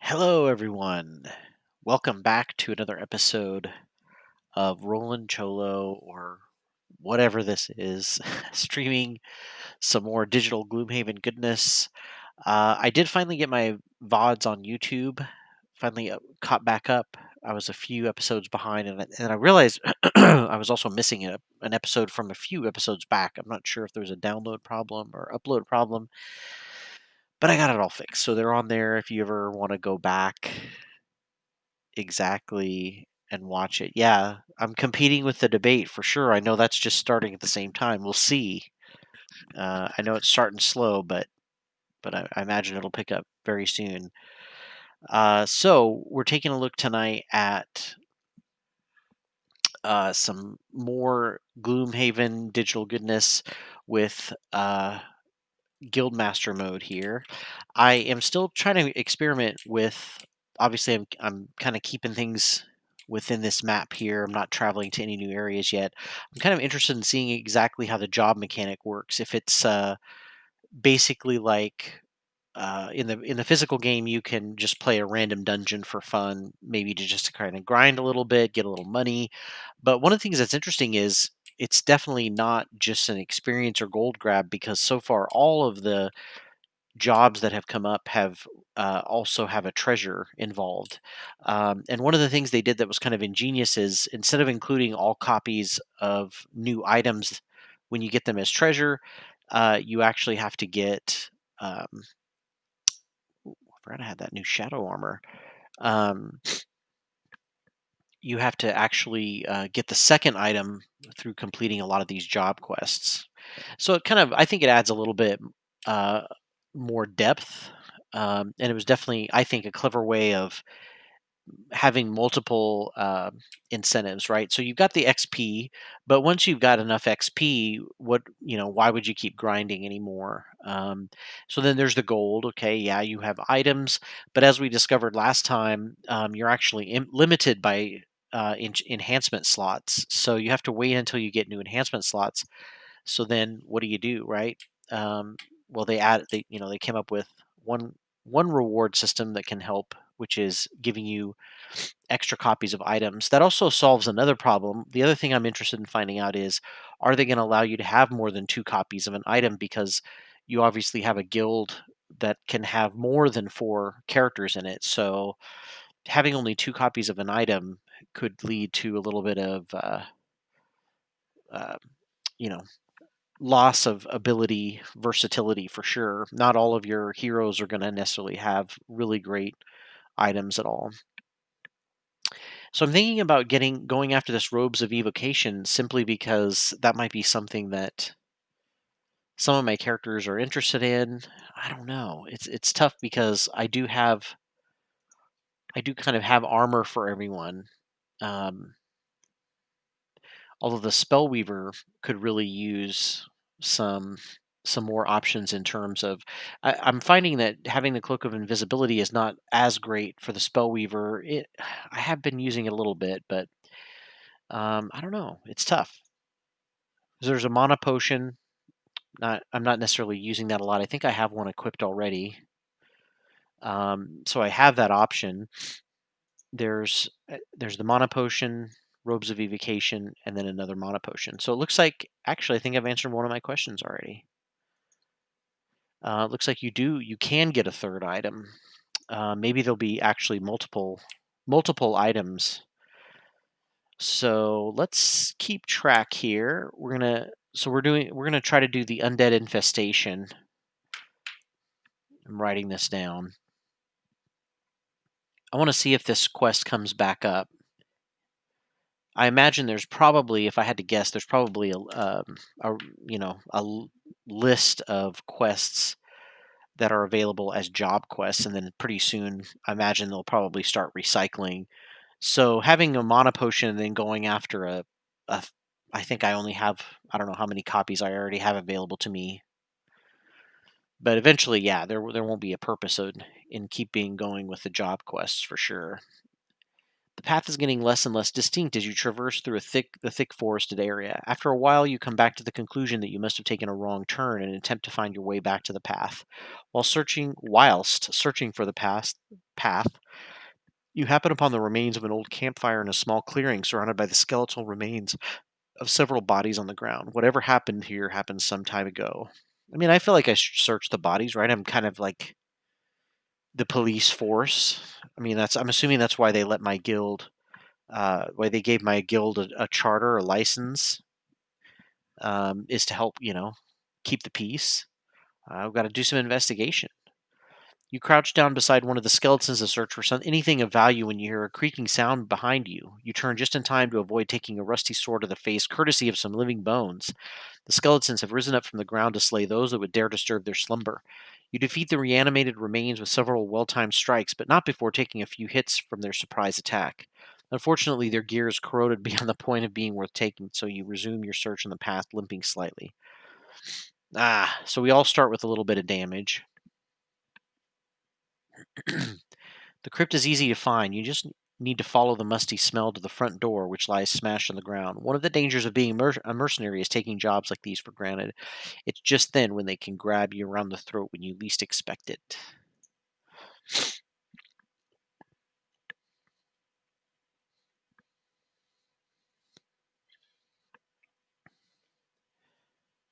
Hello, everyone. Welcome back to another episode of Roland Cholo or whatever this is, streaming some more digital Gloomhaven goodness. I did finally get my VODs on YouTube, finally caught back up. I was a few episodes behind, and I realized I was also missing an episode from a few episodes back. I'm not sure if there was a download problem or upload problem, but I got it all fixed. So they're on there if you ever want to go back. Exactly, and watch it. Yeah, I'm competing with the debate for sure. I know that's just starting at the same time. We'll see. I know it's starting slow, but I imagine it'll pick up very soon. So we're taking a look tonight at some more Gloomhaven digital goodness with Guildmaster Mode here. I am still trying to experiment with. Obviously, I'm kind of keeping things within this map here. I'm not traveling to any new areas yet. I'm kind of interested in seeing exactly how the job mechanic works. If it's basically like in the physical game, you can just play a random dungeon for fun, maybe to just kind of grind a little bit, get a little money. But one of the things that's interesting is it's definitely not just an experience or gold grab because so far all of the jobs that have come up have also have a treasure involved. And one of the things they did that was kind of ingenious is instead of including all copies of new items when you get them as treasure, you actually have to get. I forgot I had that new shadow armor. Um, you have to actually get the second item through completing a lot of these job quests. So it kind of, I think it adds a little bit uh, more depth. And it was definitely, I think, a clever way of having multiple incentives, right? So you've got the XP, but once you've got enough XP, why would you keep grinding anymore? So then there's the gold. Okay, yeah, you have items, but as we discovered last time, you're actually limited by enhancement slots. So you have to wait until you get new enhancement slots. So then what do, right? Um, well, they came up with one reward system that can help, which is giving you extra copies of items. That also solves another problem. The other thing I'm interested in finding out is, are they going to allow you to have more than two copies of an item? Because you obviously have a guild that can have more than four characters in it. So having only two copies of an item could lead to a little bit of, uh, you know, loss of ability versatility for sure. Not all of your heroes are going to necessarily have really great items at all. So I'm thinking about going after this robes of evocation simply because that might be something that some of my characters are interested in. I don't know. It's tough because I do kind of have armor for everyone. Um, Although the spellweaver could really use some some more options in terms of I'm finding that having the cloak of invisibility is not as great for the spellweaver. I have been using it a little bit, but I don't know. It's tough. There's a mana potion. Not I'm not necessarily using that a lot. I think I have one equipped already. So I have that option. There's the mana potion, robes of evocation, and then another mana potion. So it looks like actually I think I've answered one of my questions already. It looks like you can get a third item. Maybe there'll be actually multiple items. So let's keep track here. We're gonna try to do the undead infestation. I'm writing this down. I want to see if this quest comes back up. I imagine there's probably, if I had to guess, there's probably a list of quests that are available as job quests, and then pretty soon, I imagine they'll probably start recycling. So having a mana potion and then going after a I think I don't know how many copies I already have available to me, but eventually, yeah, there won't be a purpose in keeping going with the job quests for sure. The path is getting less and less distinct as you traverse through the thick forested area. After a while, you come back to the conclusion that you must have taken a wrong turn and attempt to find your way back to the path. Whilst searching for the path, path, you happen upon the remains of an old campfire in a small clearing surrounded by the skeletal remains of several bodies on the ground. Whatever happened here happened some time ago. I mean, I feel like I should search the bodies, right? I'm kind of like the police force. I mean, I'm assuming that's why they let my guild, why they gave my guild a charter, a license, is to help, keep the peace. I've got to do some investigation. You crouch down beside one of the skeletons to search for anything of value when you hear a creaking sound behind you. You turn just in time to avoid taking a rusty sword to the face, courtesy of some living bones. The skeletons have risen up from the ground to slay those that would dare disturb their slumber. You defeat the reanimated remains with several well-timed strikes, but not before taking a few hits from their surprise attack. Unfortunately, their gear is corroded beyond the point of being worth taking, so you resume your search on the path, limping slightly. So we all start with a little bit of damage. The crypt is easy to find. You just need to follow the musty smell to the front door, which lies smashed on the ground. One of the dangers of being a mercenary is taking jobs like these for granted. It's just then when they can grab you around the throat when you least expect it.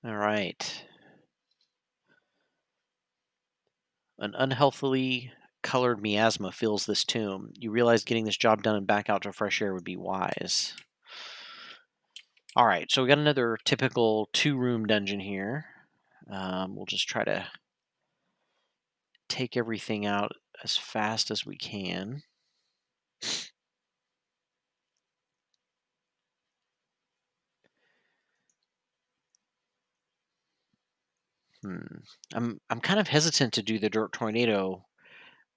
All right. An unhealthily colored miasma fills this tomb. You realize getting this job done and back out to fresh air would be wise. All right, so we got another typical 2-room dungeon here. We'll just try to take everything out as fast as we can. I'm kind of hesitant to do the dirt tornado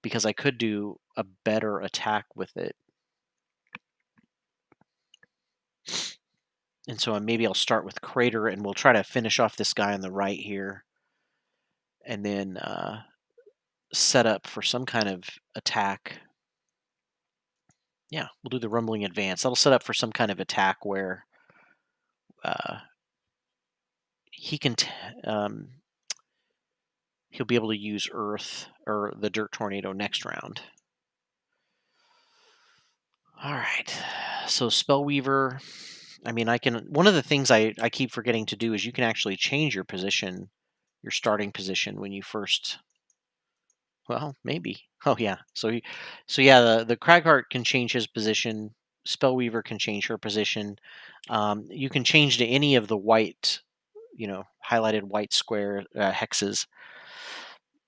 because I could do a better attack with it. And so maybe I'll start with crater and we'll try to finish off this guy on the right here and then set up for some kind of attack. Yeah, we'll do the rumbling advance. That'll set up for some kind of attack where uh, he can he'll be able to use earth or the dirt tornado next round. All right. So Spellweaver, I mean, one of the things I keep forgetting to do is you can actually change your position, your starting position when you first, well, maybe. Oh yeah. So yeah, the Cragheart can change his position. Spellweaver can change her position. You can change to any of the white, highlighted white square hexes.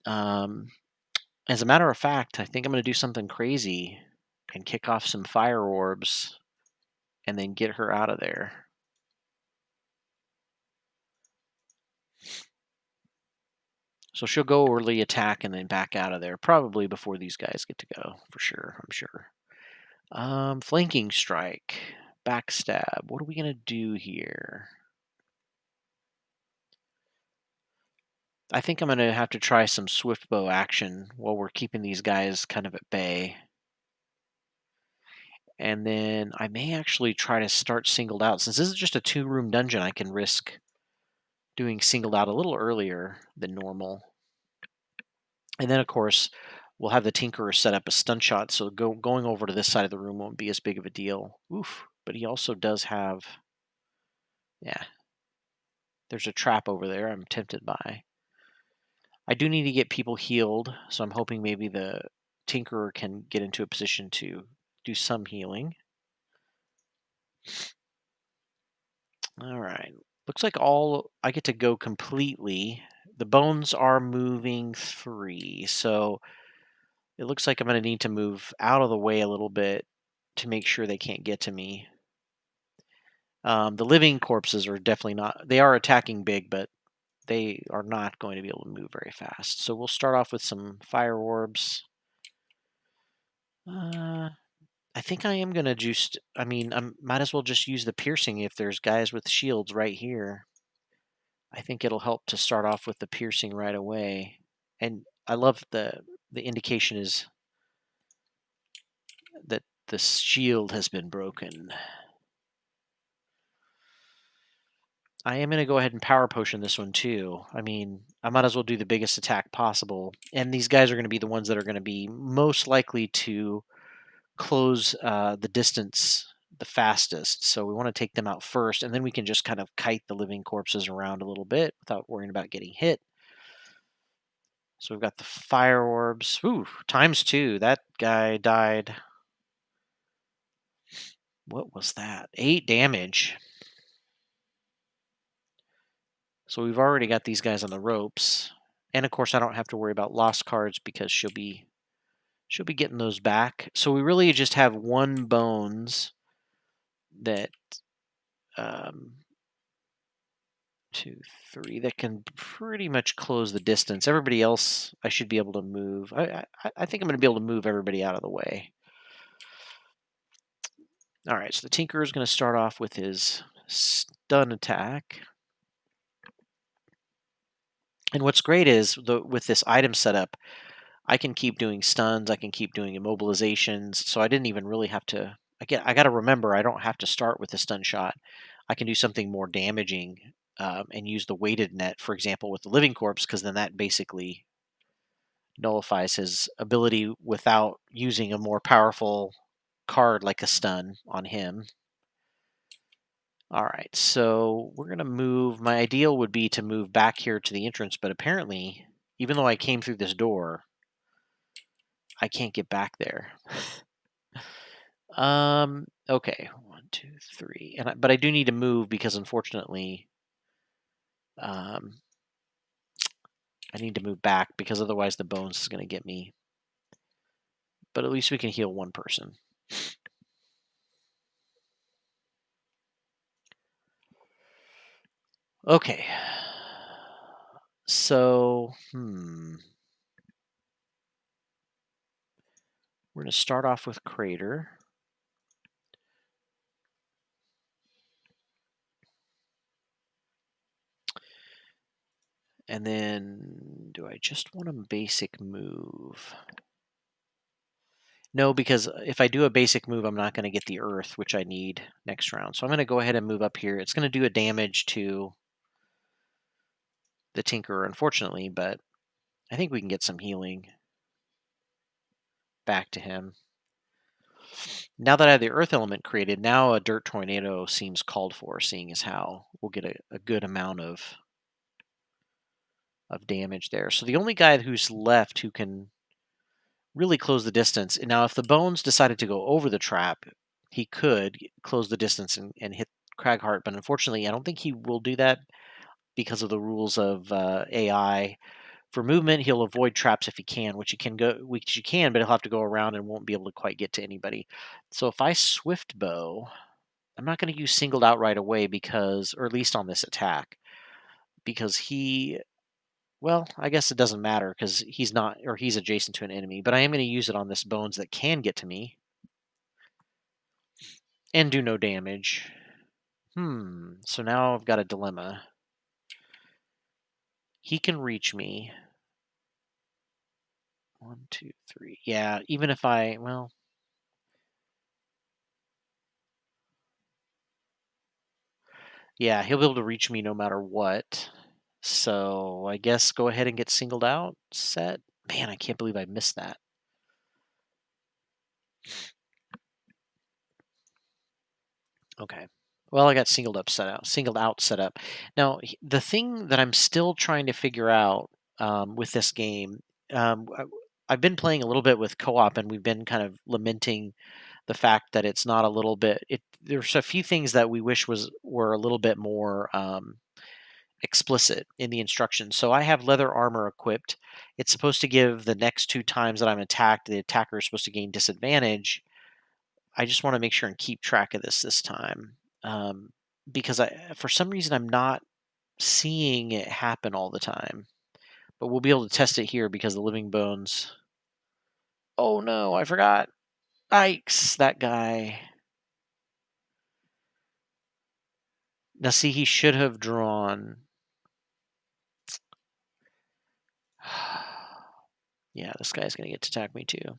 As a matter of fact, I think I'm going to do something crazy and kick off some fire orbs and then get her out of there. So she'll go early attack and then back out of there, probably before these guys get to go, for sure, I'm sure. Flanking strike, backstab. What are we going to do here? I think I'm going to have to try some swift bow action while we're keeping these guys kind of at bay. And then I may actually try to start singled out. Since this is just a 2-room dungeon, I can risk doing singled out a little earlier than normal. And then, of course, we'll have the Tinkerer set up a stun shot, so going over to this side of the room won't be as big of a deal. Oof, but he also does have... Yeah. There's a trap over there I'm tempted by. I do need to get people healed, so I'm hoping maybe the Tinkerer can get into a position to do some healing. Alright. Looks like I get to go completely. The bones are moving 3, so it looks like I'm going to need to move out of the way a little bit to make sure they can't get to me. The living corpses are definitely not... They are attacking big, but they are not going to be able to move very fast. So we'll start off with some fire orbs. I think I am going to just... I mean, I might as well just use the piercing if there's guys with shields right here. I think it'll help to start off with the piercing right away. And I love the indication is that the shield has been broken. I am going to go ahead and power potion this one too. I mean, I might as well do the biggest attack possible. And these guys are going to be the ones that are going to be most likely to close the distance the fastest. So we want to take them out first, and then we can just kind of kite the living corpses around a little bit without worrying about getting hit. So we've got the fire orbs. Ooh, times 2. That guy died. What was that? 8 damage. So we've already got these guys on the ropes. And of course I don't have to worry about lost cards because she'll be getting those back. So we really just have one bones that 2, 3 that can pretty much close the distance. Everybody else I should be able to move. I think I'm going to be able to move everybody out of the way. All right, so the Tinker is going to start off with his stun attack. And what's great is with this item setup, I can keep doing stuns, I can keep doing immobilizations, so I didn't even really have to. I got to remember I don't have to start with a stun shot. I can do something more damaging and use the weighted net, for example, with the living corpse, because then that basically nullifies his ability without using a more powerful card like a stun on him. All right, so we're going to move. My ideal would be to move back here to the entrance, but apparently, even though I came through this door, I can't get back there. Okay, 1, 2, 3, but I do need to move because unfortunately, um, I need to move back because otherwise the bones is going to get me. But at least we can heal one person. Okay. So, we're going to start off with Crater. And then, do I just want a basic move? No, because if I do a basic move, I'm not going to get the Earth, which I need next round. So I'm going to go ahead and move up here. It's going to do a damage to the Tinkerer, unfortunately, but I think we can get some healing back to him. Now that I have the Earth element created, now a Dirt Tornado seems called for, seeing as how we'll get a good amount of damage there. So the only guy who's left who can really close the distance. Now, if the Bones decided to go over the trap, he could close the distance and hit Craghart, but unfortunately, I don't think he will do that because of the rules of AI. For movement, he'll avoid traps if he can, which he can, but he'll have to go around and won't be able to quite get to anybody. So if I Swift Bow, I'm not going to use singled out right away because, or at least on this attack, because well, I guess it doesn't matter because he's not, or he's adjacent to an enemy, but I am going to use it on this Bones that can get to me and do no damage. So now I've got a dilemma. He can reach me. 1, 2, 3. Yeah, even if well, yeah, he'll be able to reach me no matter what. So I guess go ahead and get singled out. Set. Man, I can't believe I missed that. Okay. Well, I got singled out set up. Now, the thing that I'm still trying to figure out with this game, I've been playing a little bit with co-op, and we've been kind of lamenting the fact that it's not a little bit. There's a few things that we wish were a little bit more explicit in the instructions. So I have leather armor equipped. It's supposed to give the next 2 times that I'm attacked, the attacker is supposed to gain disadvantage. I just want to make sure and keep track of this time, because for some reason, I'm not seeing it happen all the time. But we'll be able to test it here because the living bones. Oh no, I forgot. Yikes, that guy. Now see, he should have drawn. Yeah, this guy's gonna get to attack me too.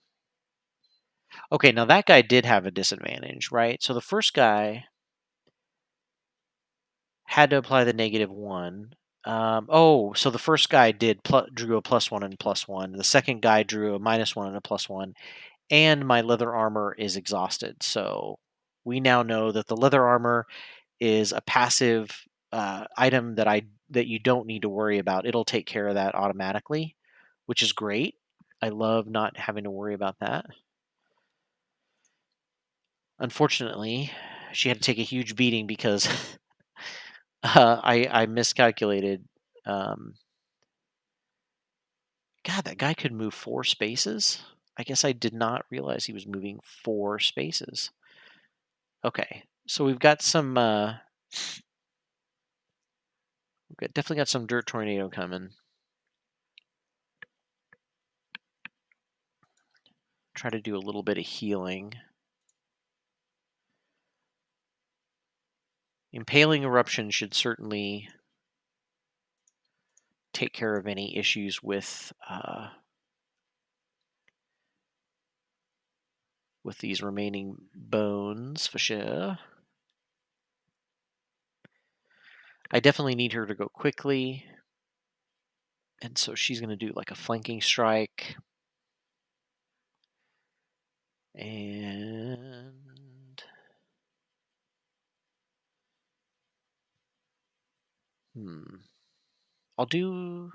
Okay, now that guy did have a disadvantage, right? So the first guy Had to apply the -1. Oh, so the first guy drew a +1 and +1. The second guy drew a -1 and a +1, and my leather armor is exhausted. So we now know that the leather armor is a passive item that you don't need to worry about. It'll take care of that automatically, which is great. I love not having to worry about that. Unfortunately, she had to take a huge beating because I miscalculated. Um, God, that guy could move 4 spaces. I guess I did not realize he was moving 4 spaces. Okay, so definitely got some dirt tornado coming. Try to do a little bit of healing. Impaling eruption should certainly take care of any issues with these remaining bones for sure. I definitely need her to go quickly, and so she's going to do like a flanking strike. And I'll do.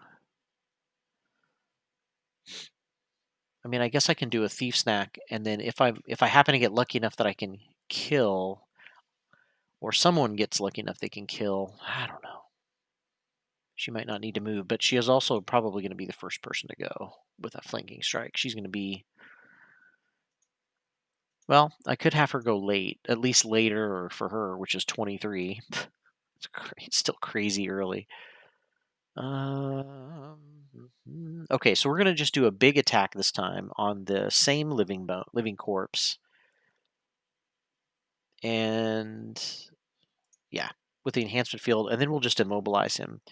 I mean, I guess I can do a thief snack, and then if I happen to get lucky enough that I can kill, or someone gets lucky enough they can kill, I don't know. She might not need to move, but she is also probably going to be the first person to go with a flanking strike. She's going to be. Well, I could have her go late, at least later for her, which is 23. It's still crazy early. Okay, so we're gonna just do a big attack this time on the same living corpse, and yeah, with the enhancement field, and then we'll just immobilize him.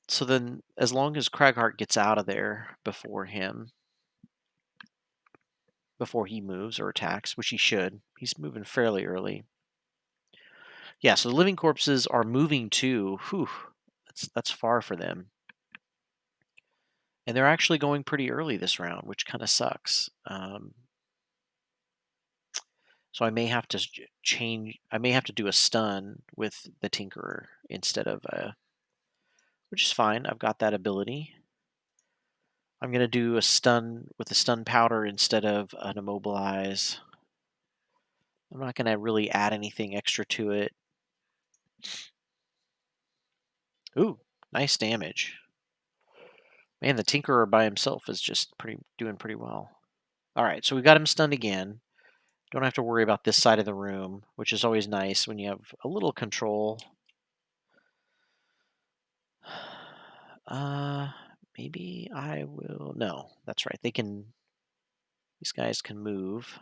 So then, as long as Craghart gets out of there before he moves or attacks, which he should, he's moving fairly early. Yeah, so the living corpses are moving too. Whew, that's far for them. And they're actually going pretty early this round, which kind of sucks. So I may have to change. I may have to do a stun with the Tinkerer instead of which is fine. I've got that ability. I'm going to do a stun with the stun powder instead of an immobilize. I'm not going to really add anything extra to it. Ooh, nice damage. Man, the Tinkerer by himself is just doing pretty well. All right, so we got him stunned again. Don't have to worry about this side of the room, which is always nice when you have a little control. Maybe I will. No, that's right. These guys can move.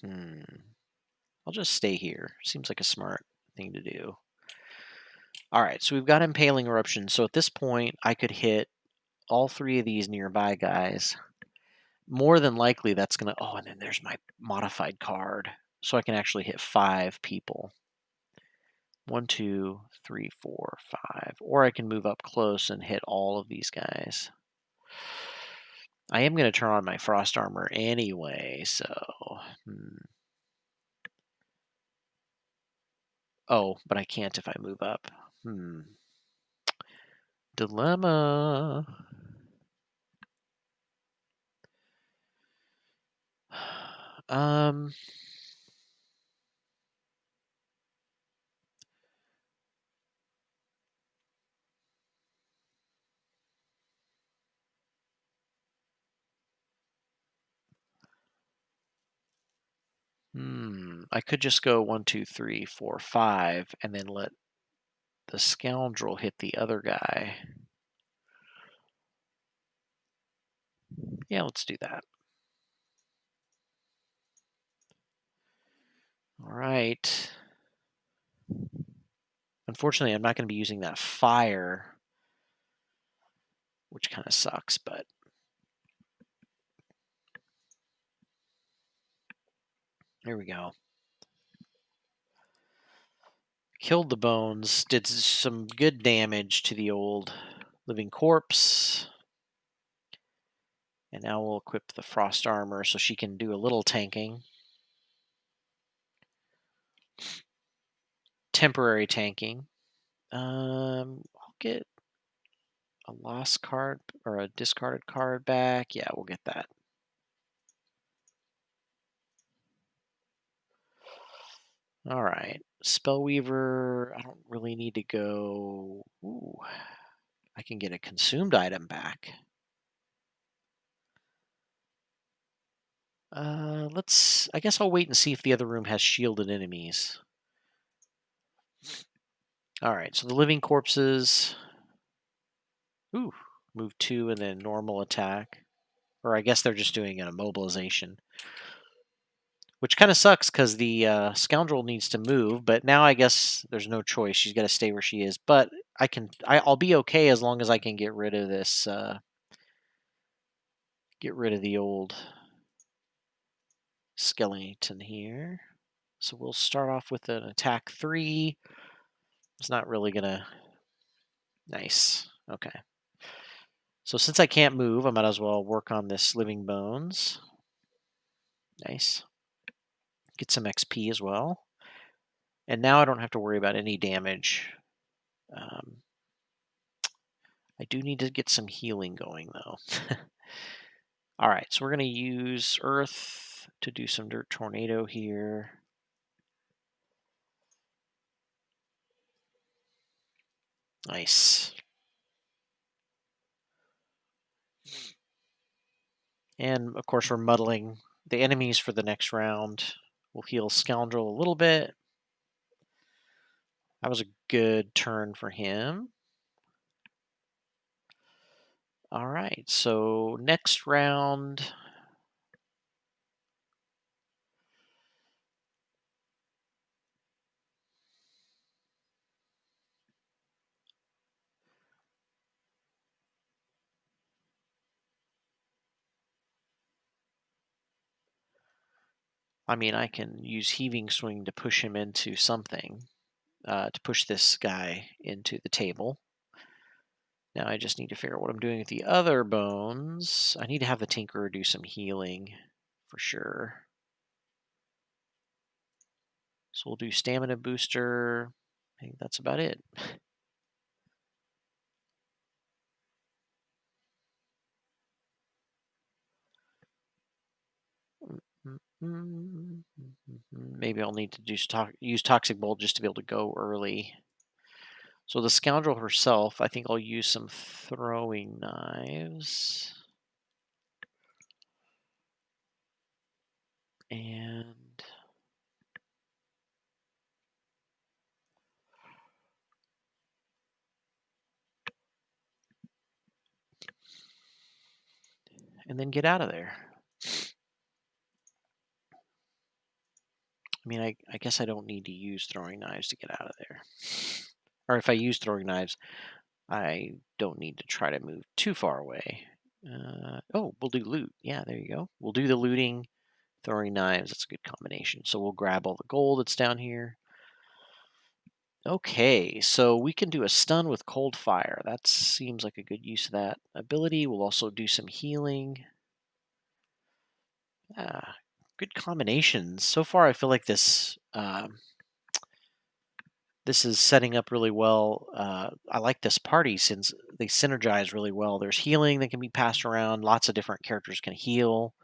I'll just stay here. Seems like a smart thing to do. All right, so we've got Impaling Eruption. So at this point, I could hit all 3 of these nearby guys. More than likely, that's going to... Oh, and then there's my modified card. So I can actually hit 5 people. 1, 2, 3, 4, 5. Or I can move up close and hit all of these guys. I am going to turn on my Frost Armor anyway, so... Oh, but I can't if I move up. Dilemma. I could just go 1, 2, 3, 4, 5, and then let the scoundrel hit the other guy. Yeah, let's do that. All right. Unfortunately, I'm not going to be using that fire, which kind of sucks, but... There we go. Killed the bones, did some good damage to the old living corpse. And now we'll equip the frost armor so she can do a little tanking. Temporary tanking. I'll get a lost card or a discarded card back. Yeah, we'll get that. All right. Spellweaver, I don't really need to go. Ooh, I can get a consumed item back. I guess I'll wait and see if the other room has shielded enemies. All right, so the living corpses. Ooh, move 2 and then normal attack. Or I guess they're just doing an immobilization. Which kind of sucks because the scoundrel needs to move, but now I guess there's no choice. She's got to stay where she is. But I'll be okay as long as I can get rid of this. Get rid of the old skeleton here. So we'll start off with an attack 3. It's not really gonna. Nice. Okay. So since I can't move, I might as well work on this living bones. Nice. Get some XP as well. And now I don't have to worry about any damage. I do need to get some healing going, though. All right, so we're going to use Earth to do some Dirt Tornado here. Nice. And, of course, we're muddling the enemies for the next round. We'll heal Scoundrel a little bit. That was a good turn for him. All right, so next round. I mean, I can use Heaving Swing to push him into something, to push this guy into the table. Now I just need to figure out what I'm doing with the other bones. I need to have the Tinkerer do some healing for sure. So we'll do stamina booster. I think that's about it. Maybe I'll need to use Toxic Bolt just to be able to go early. So the Scoundrel herself, I think I'll use some throwing knives. And then get out of there. I mean, I guess I don't need to use throwing knives to get out of there. Or if I use throwing knives, I don't need to try to move too far away. Oh, we'll do loot. Yeah, there you go. We'll do the looting, throwing knives. That's a good combination. So we'll grab all the gold that's down here. Okay, so we can do a stun with cold fire. That seems like a good use of that ability. We'll also do some healing. Good combinations. So far, I feel like this is setting up really well. I like this party since they synergize really well. There's healing that can be passed around. Lots of different characters can heal,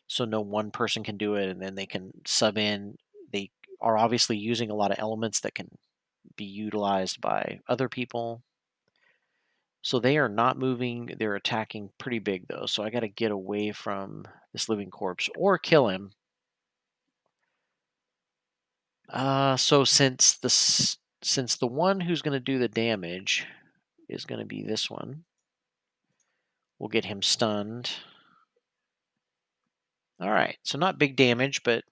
so no one person can do it, and then they can sub in. They are obviously using a lot of elements that can be utilized by other people. So they are not moving. They're attacking pretty big, though. So I got to get away from this living corpse or kill him. So since the one who's going to do the damage is going to be this one, we'll get him stunned. All right, so not big damage, but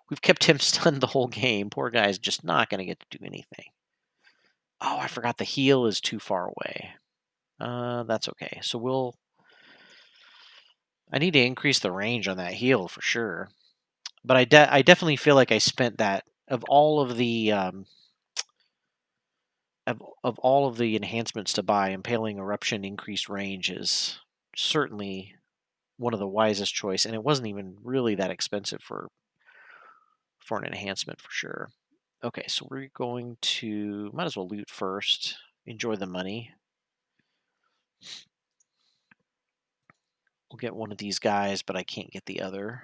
we've kept him stunned the whole game. Poor guy's just not going to get to do anything. Oh, I forgot the heal is too far away. That's okay. So I need to increase the range on that heal for sure. But I definitely feel like I spent that of all of the of all of the enhancements to buy. Impaling Eruption increased range is certainly one of the wisest choice, and it wasn't even really that expensive for an enhancement for sure. Okay, so we're going to might as well loot first. Enjoy the money. We'll get one of these guys, but I can't get the other.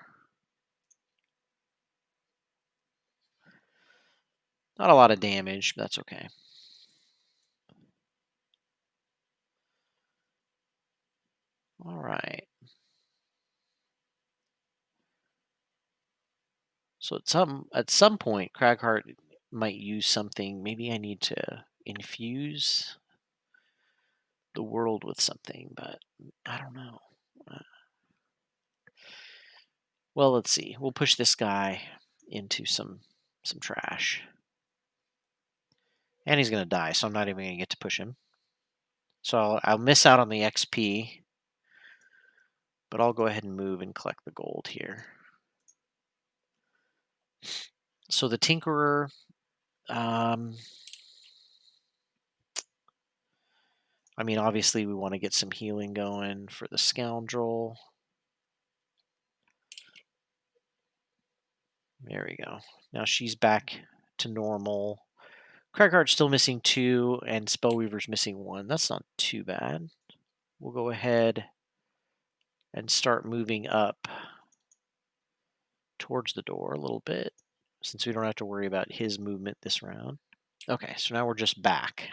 Not a lot of damage, but that's okay. All right. So at some point, Cragheart might use something. Maybe I need to infuse the world with something, but I don't know. Uh, Well, let's see. We'll push this guy into some trash, and he's gonna die. So I'm not even gonna get to push him. So I'll miss out on the XP, but I'll go ahead and move and collect the gold here. So the Tinkerer. Um, I mean, obviously, we want to get some healing going for the Scoundrel. There we go. Now she's back to normal. Cragheart's still missing 2, and Spellweaver's missing 1. That's not too bad. We'll go ahead and start moving up towards the door a little bit, since we don't have to worry about his movement this round. Okay, so now we're just back.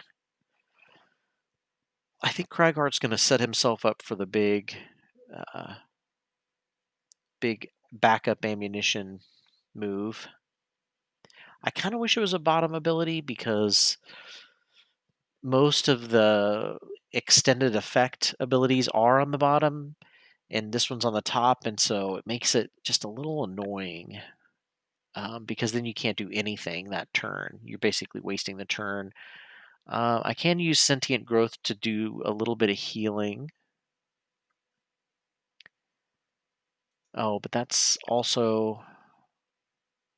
I think Cragheart's going to set himself up for the uh, big backup ammunition move. I kind of wish it was a bottom ability because most of the extended effect abilities are on the bottom, and this one's on the top, and so it makes it just a little annoying because then you can't do anything that turn. You're basically wasting the turn. I can use Sentient Growth to do a little bit of healing. Oh, but that's also...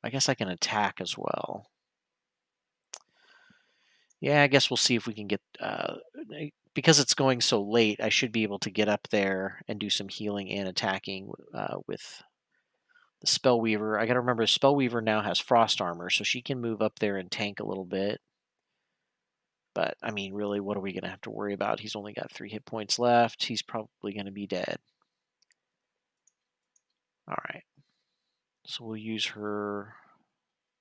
I guess I can attack as well. Yeah, I guess we'll see if we can get... because it's going so late, I should be able to get up there and do some healing and attacking with the Spellweaver. I got to remember, Spellweaver now has Frost Armor, so she can move up there and tank a little bit. But, I mean, really, what are we going to have to worry about? He's only got 3 hit points left. He's probably going to be dead. All right. So we'll use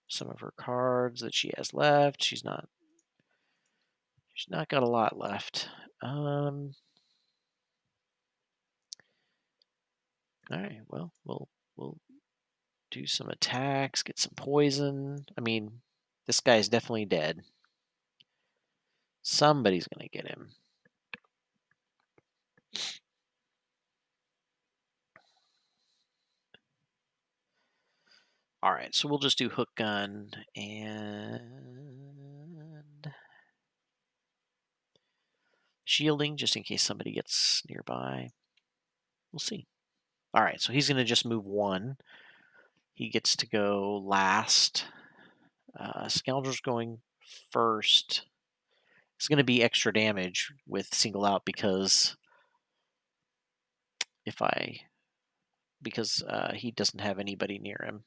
some of her cards that she has left. She's not got a lot left. All right. Well, we'll do some attacks, get some poison. I mean, this guy's definitely dead. Somebody's gonna get him. All right, so we'll just do hook gun and shielding just in case somebody gets nearby. We'll see. All right, so he's gonna just move 1. He gets to go last. Scoundrel's going first. It's going to be extra damage with single out because he doesn't have anybody near him.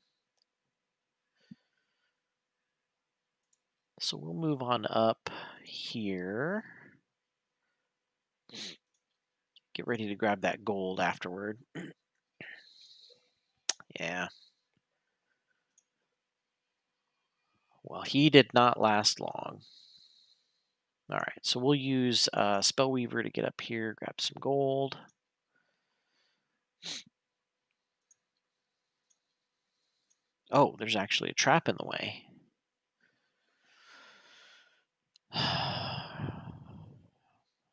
So we'll move on up here. Get ready to grab that gold afterward. Yeah. Well, he did not last long. All right, so we'll use Spellweaver to get up here, grab some gold. Oh, there's actually a trap in the way.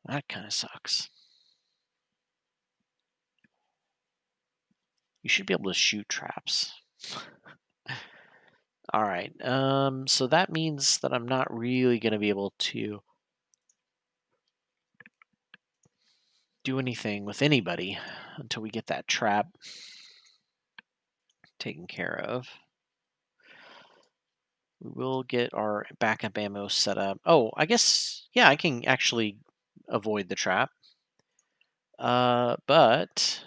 That kind of sucks. You should be able to shoot traps. All right. So that means that I'm not really going to be able to do anything with anybody until we get that trap taken care of. We will get our backup ammo set up. Oh, I guess, yeah, I can actually avoid the trap. But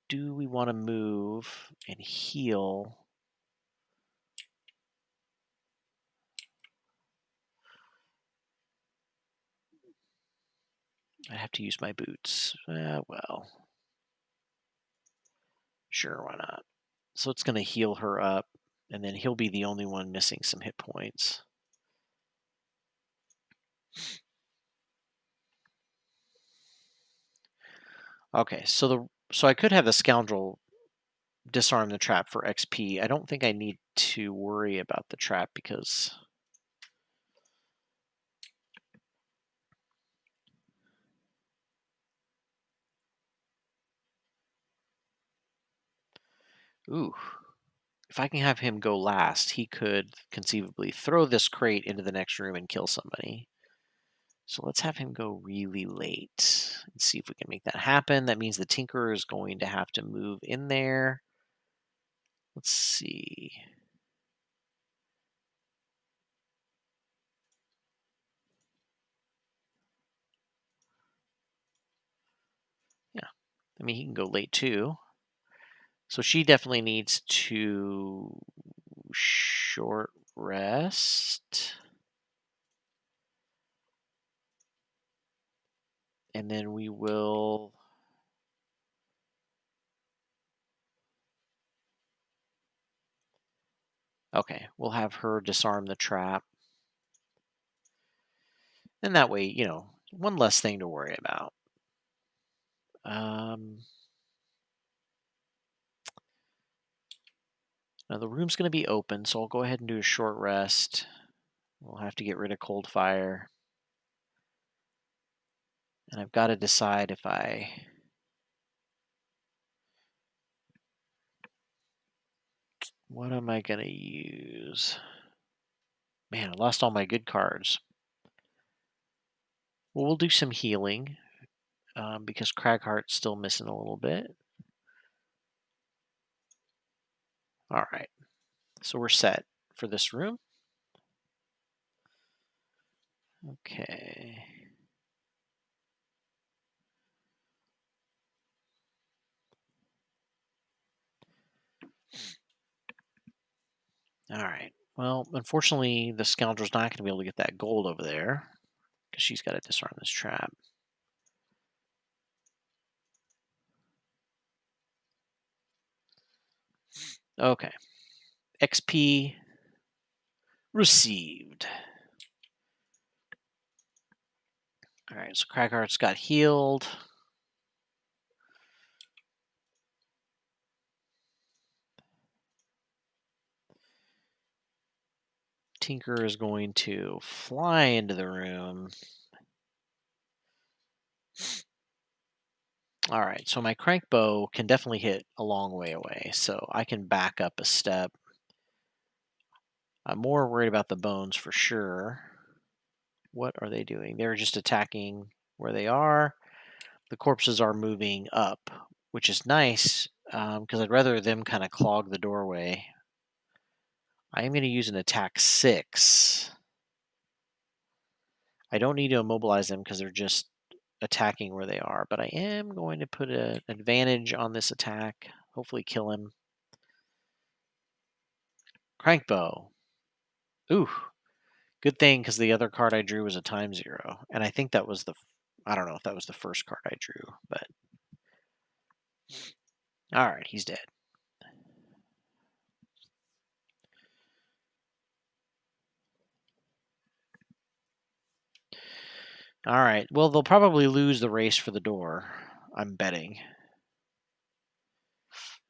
do we want to move and heal? I have to use my boots. Well, sure, why not? So it's going to heal her up, and then he'll be the only one missing some hit points. Okay, so I could have the scoundrel disarm the trap for XP. I don't think I need to worry about the trap because ooh, if I can have him go last, he could conceivably throw this crate into the next room and kill somebody. So let's have him go really late and see if we can make that happen. That means the Tinkerer is going to have to move in there. Let's see. Yeah, I mean, he can go late too. So she definitely needs to short rest. And then we will. Okay, we'll have her disarm the trap. And that way, one less thing to worry about. Now the room's going to be open, so I'll go ahead and do a short rest. We'll have to get rid of cold fire. And I've got to decide if what am I going to use? Man, I lost all my good cards. Well, we'll do some healing because Cragheart's still missing a little bit. All right, so we're set for this room. Okay. All right. Well, unfortunately, the scoundrel's not going to be able to get that gold over there because she's got to disarm this trap. Okay. XP received. All right, so Cragheart's got healed. Tinker is going to fly into the room. All right, so my crank bow can definitely hit a long way away, so I can back up a step. I'm more worried about the bones for sure. What are they doing? They're just attacking where they are. The corpses are moving up, which is nice because I'd rather them kind of clog the doorway. I am going to use an attack 6. I don't need to immobilize them because they're just attacking where they are, but I am going to put an advantage on this attack. Hopefully kill him. Crankbow. Ooh, good thing because the other card I drew was a ×0, and I think that was I don't know if that was the first card I drew, but all right, he's dead. All right, well, they'll probably lose the race for the door, I'm betting.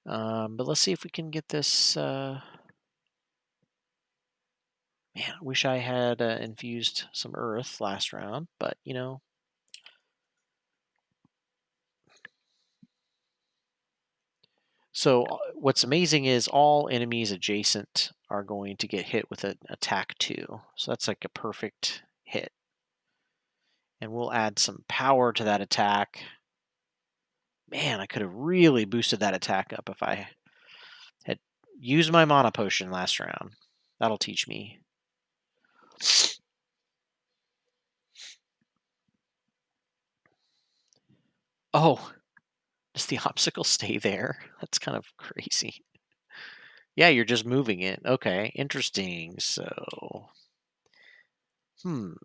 But let's see if we can get this. Man, I wish I had infused some earth last round, but So what's amazing is all enemies adjacent are going to get hit with an attack 2. So that's like a perfect hit. And we'll add some power to that attack. Man, I could have really boosted that attack up if I had use my mana potion last round. That'll teach me. Oh, does the obstacle stay there? That's kind of crazy. Yeah, you're just moving it. Okay, interesting. So,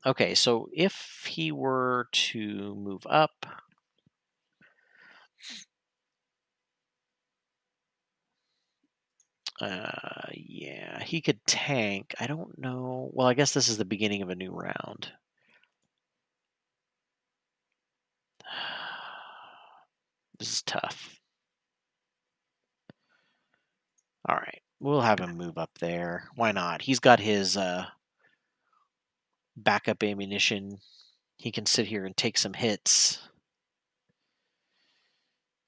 okay, so if he were to move up, yeah, he could tank. I don't know. Well, I guess this is the beginning of a new round. This is tough. All right, we'll have him move up there. Why not? He's got his backup ammunition. He can sit here and take some hits.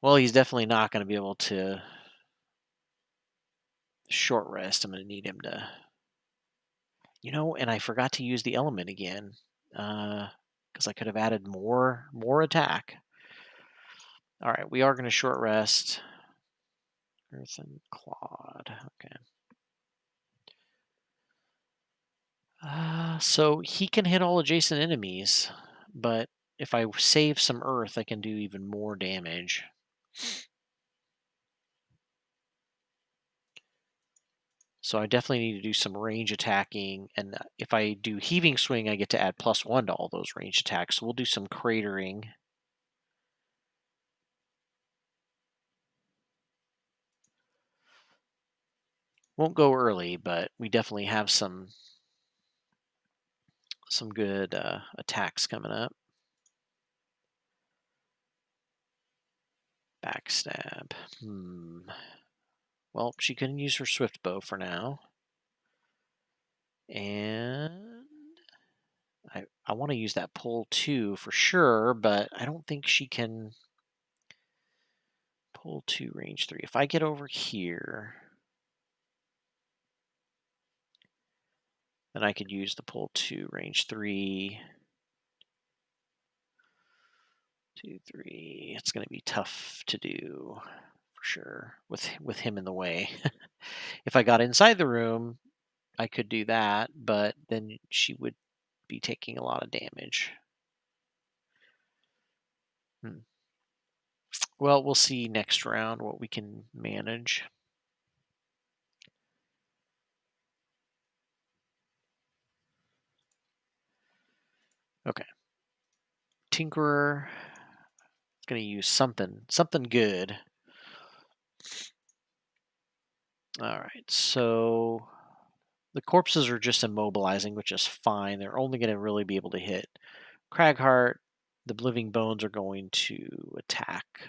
Well, he's definitely not going to be able to short rest. I'm going to need him to, and I forgot to use the element again because I could have added more attack. All right, we are going to short rest. Earth and Clod. Okay. So he can hit all adjacent enemies, but if I save some Earth, I can do even more damage. So I definitely need to do some range attacking, and if I do Heaving Swing, I get to add +1 to all those range attacks. So we'll do some cratering. Won't go early, but we definitely have some good attacks coming up. Backstab. Well, she couldn't use her Swift Bow for now. And I want to use that pull 2 for sure, but I don't think she can pull 2 range 3. If I get over here, then I could use the pull 2 range 3. 2, 3. It's going to be tough to do for sure with him in the way. If I got inside the room, I could do that, but then she would be taking a lot of damage. Well, we'll see next round what we can manage. Okay. Tinkerer. Going to use something good. All right, so the corpses are just immobilizing, which is fine. They're only going to really be able to hit Cragheart. The living bones are going to attack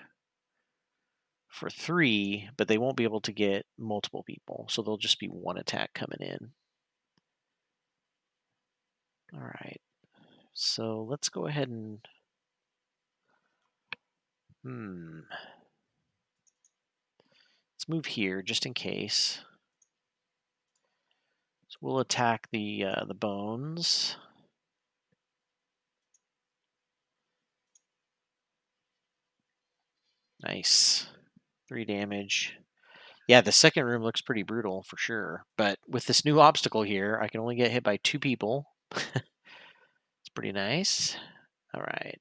for 3, but they won't be able to get multiple people, so there'll just be one attack coming in. All right, so let's go ahead and let's move here just in case. So we'll attack the bones. Nice. 3 damage. Yeah, the second room looks pretty brutal for sure. But with this new obstacle here, I can only get hit by 2 people. It's pretty nice. All right.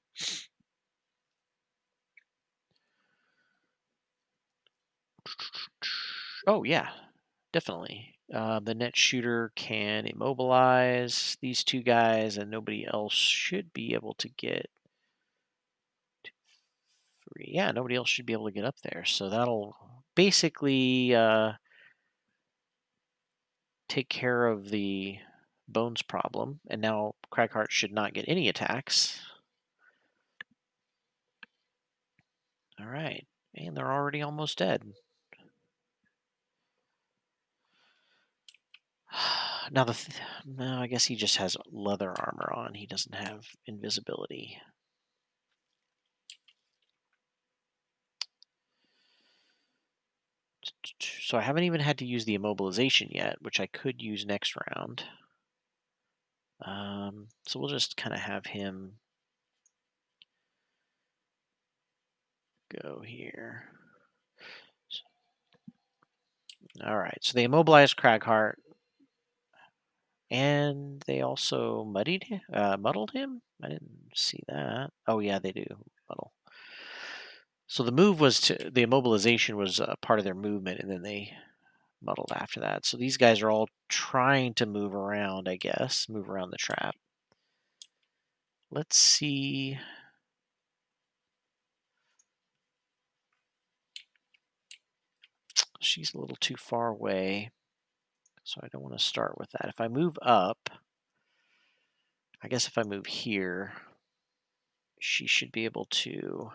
Oh, yeah, definitely. The net shooter can immobilize these 2 guys, and nobody else should be able to get 3. Yeah, nobody else should be able to get up there. So that'll basically take care of the bones problem. And now Cragheart should not get any attacks. All right. And they're already almost dead. Now no, I guess he just has leather armor on. He doesn't have invisibility. So I haven't even had to use the immobilization yet, which I could use next round. So we'll just kind of have him go here. All right. So they immobilized Cragheart, and they also muddled him. I didn't see that. Oh yeah, they do muddle. So the move was the immobilization was part of their movement, and then they muddled after that. So these guys are all trying to move around, I guess, move around the trap. Let's see. She's a little too far away, so I don't want to start with that. If I move up, I guess if I move here, she should be able to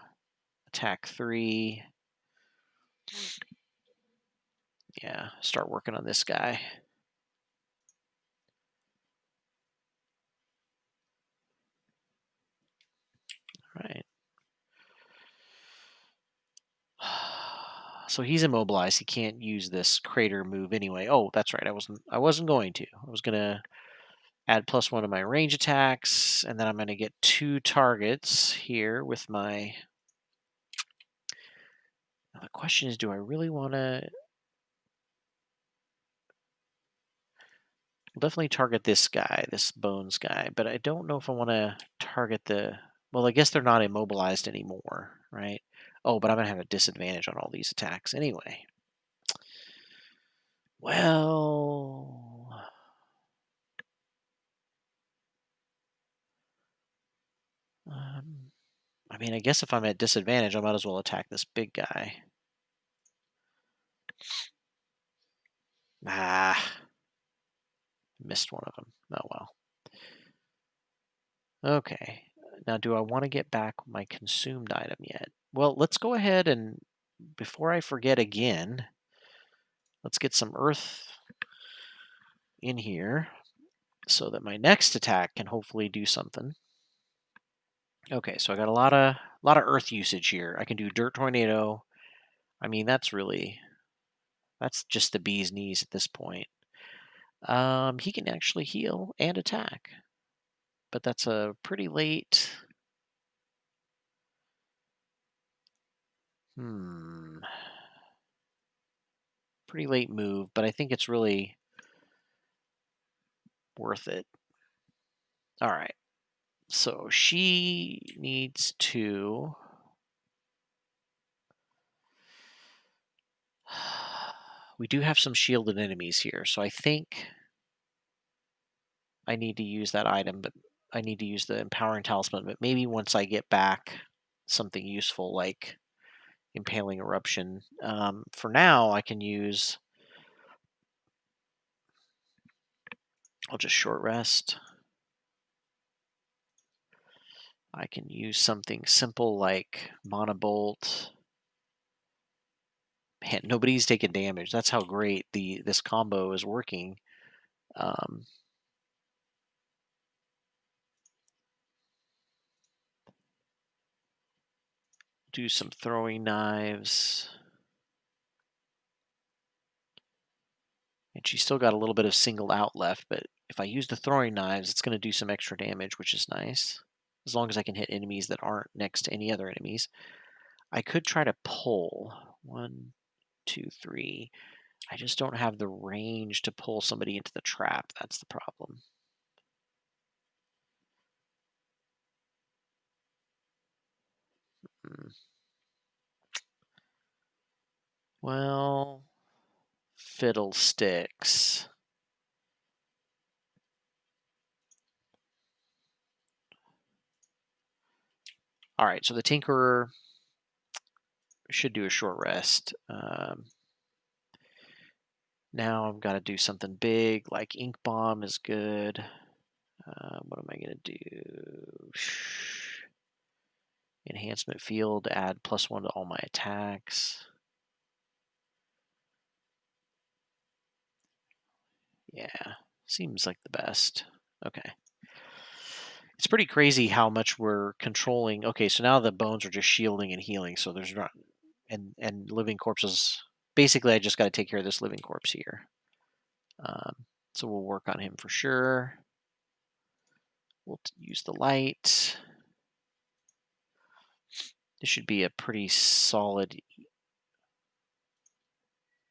attack 3. Yeah, start working on this guy. All right. So he's immobilized. He can't use this crater move anyway. Oh, that's right. I wasn't going to. I was gonna add +1 to my range attacks, and then I'm gonna get 2 targets here with my. Now the question is, do I really want to? I'll definitely target this guy, this bones guy, but I don't know if I want to target the. Well, I guess they're not immobilized anymore, right? Oh, but I'm gonna have a disadvantage on all these attacks anyway. Well, I mean, I guess if I'm at disadvantage, I might as well attack this big guy. Ah, missed one of them. Oh well. Okay. Now, do I want to get back my consumed item yet? Well, let's go ahead and, before I forget again, let's get some earth in here so that my next attack can hopefully do something. Okay, so I got a lot of earth usage here. I can do dirt tornado. I mean, that's just the bee's knees at this point. He can actually heal and attack, but that's a pretty late. Hmm. Pretty late move, but I think it's really worth it. All right. So she needs to. We do have some shielded enemies here, so I think I need to use that item, but I need to use the empowering talisman. But maybe once I get back something useful like impaling eruption. For now, I can use. I'll just short rest. I can use something simple like Mana Bolt. Man, nobody's taking damage. That's how great this combo is working. Um, do some throwing knives. And she's still got a little bit of singled out left, but if I use the throwing knives, it's going to do some extra damage, which is nice. As long as I can hit enemies that aren't next to any other enemies. I could try to pull. 1, 2, 3. I just don't have the range to pull somebody into the trap. That's the problem. Hmm. Well, fiddlesticks. All right, so the Tinkerer should do a short rest. Now I've got to do something big, like Ink Bomb is good. What am I going to do? Enhancement field, add +1 to all my attacks. Yeah, seems like the best. Okay. It's pretty crazy how much we're controlling. Okay, so now the bones are just shielding and healing, so there's not. And living corpses. Basically, I just got to take care of this living corpse here. So we'll work on him for sure. We'll use the light. This should be a pretty solid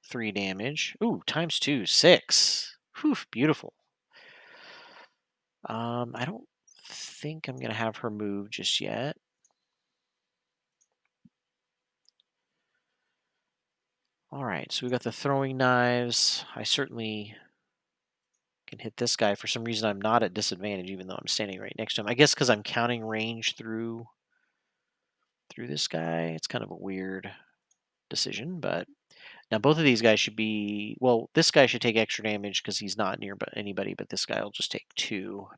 3 damage. Ooh, times 2, 6. Whew, beautiful. I don't think I'm going to have her move just yet. All right, so we got the throwing knives. I certainly can hit this guy. For some reason, I'm not at disadvantage, even though I'm standing right next to him. I guess because I'm counting range through this guy. It's kind of a weird decision, but now both of these guys should be, well, this guy should take extra damage because he's not near anybody, but this guy will just take 2.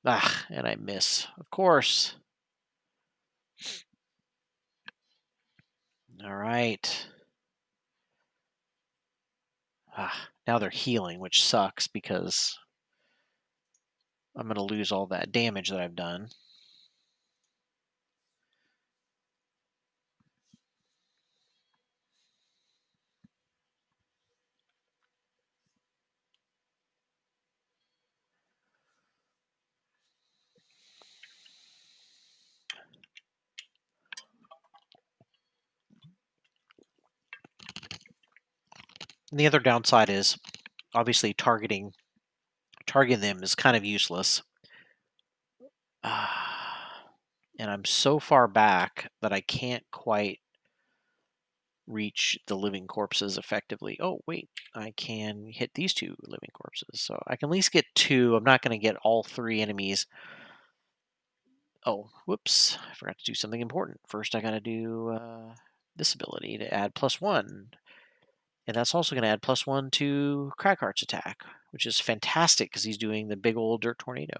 Ah, and I miss, of course. All right. Ah, now they're healing, which sucks because I'm going to lose all that damage that I've done. And the other downside is obviously targeting them is kind of useless. And I'm so far back that I can't quite reach the living corpses effectively. Oh, wait, I can hit these 2 living corpses. So I can at least get 2. I'm not going to get all 3 enemies. Oh, whoops. I forgot to do something important. First, I got to do this ability to add +1. And that's also going to add +1 to Cragheart's attack, which is fantastic because he's doing the big old dirt tornado.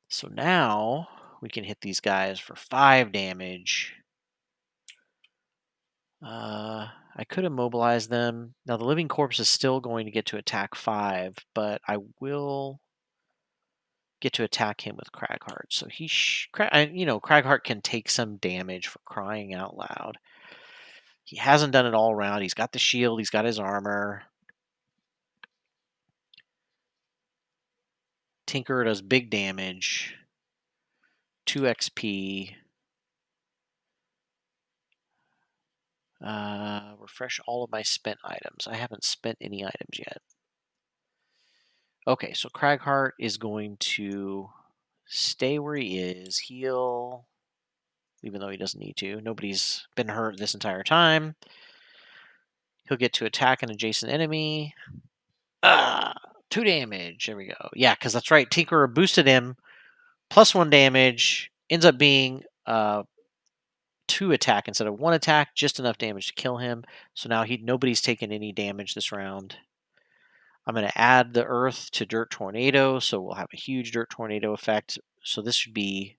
So now we can hit these guys for 5 damage. I could immobilize them. Now the living corpse is still going to get to attack 5, but I will get to attack him with Cragheart. So Cragheart can take some damage for crying out loud. He hasn't done it all around. He's got the shield. He's got his armor. Tinker does big damage. 2 XP. Refresh all of my spent items. I haven't spent any items yet. Okay, so Cragheart is going to stay where he is, heal, even though he doesn't need to. Nobody's been hurt this entire time. He'll get to attack an adjacent enemy. 2 damage. There we go. Yeah, because that's right. Tinkerer boosted him. +1 damage. Ends up being 2 attack instead of 1 attack. Just enough damage to kill him. So now nobody's taken any damage this round. I'm going to add the earth to Dirt Tornado, so we'll have a huge Dirt Tornado effect. So this should be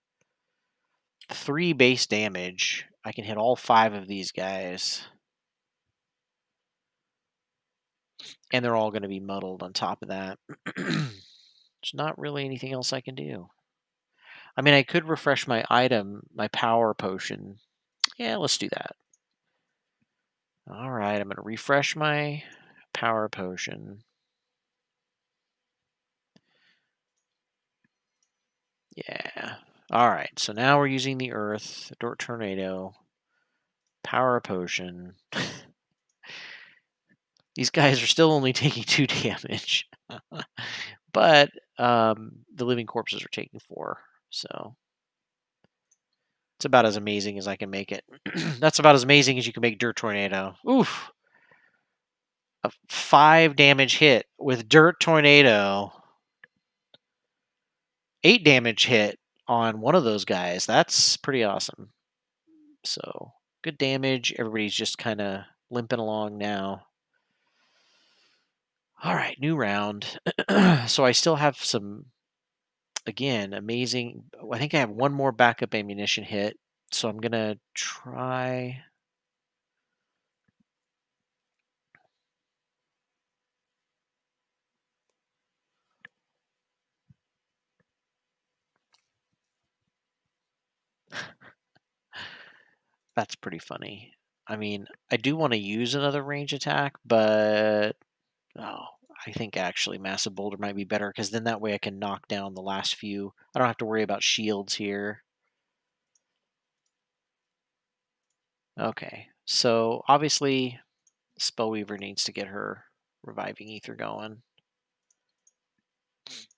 3 base damage. I can hit all 5 of these guys. And they're all going to be muddled on top of that. There's not really anything else I can do. I mean, I could refresh my item, my power potion. Yeah, let's do that. All right, I'm going to refresh my power potion. Yeah. All right, so now we're using the earth, Dirt Tornado, power potion. These guys are still only taking 2 damage. But the living corpses are taking 4. So it's about as amazing as I can make it. That's about as amazing as you can make Dirt Tornado. Oof. A 5 damage hit with Dirt Tornado. 8 damage hit on one of those guys. That's pretty awesome. So good damage. Everybody's just kind of limping along now. All right, new round. So I still have some, again, amazing. I think I have 1 more backup ammunition hit. So I'm going to try. That's pretty funny. I mean, I do want to use another range attack, but I think actually Massive Boulder might be better because then that way I can knock down the last few. I don't have to worry about shields here. Okay. So obviously, Spellweaver needs to get her reviving ether going.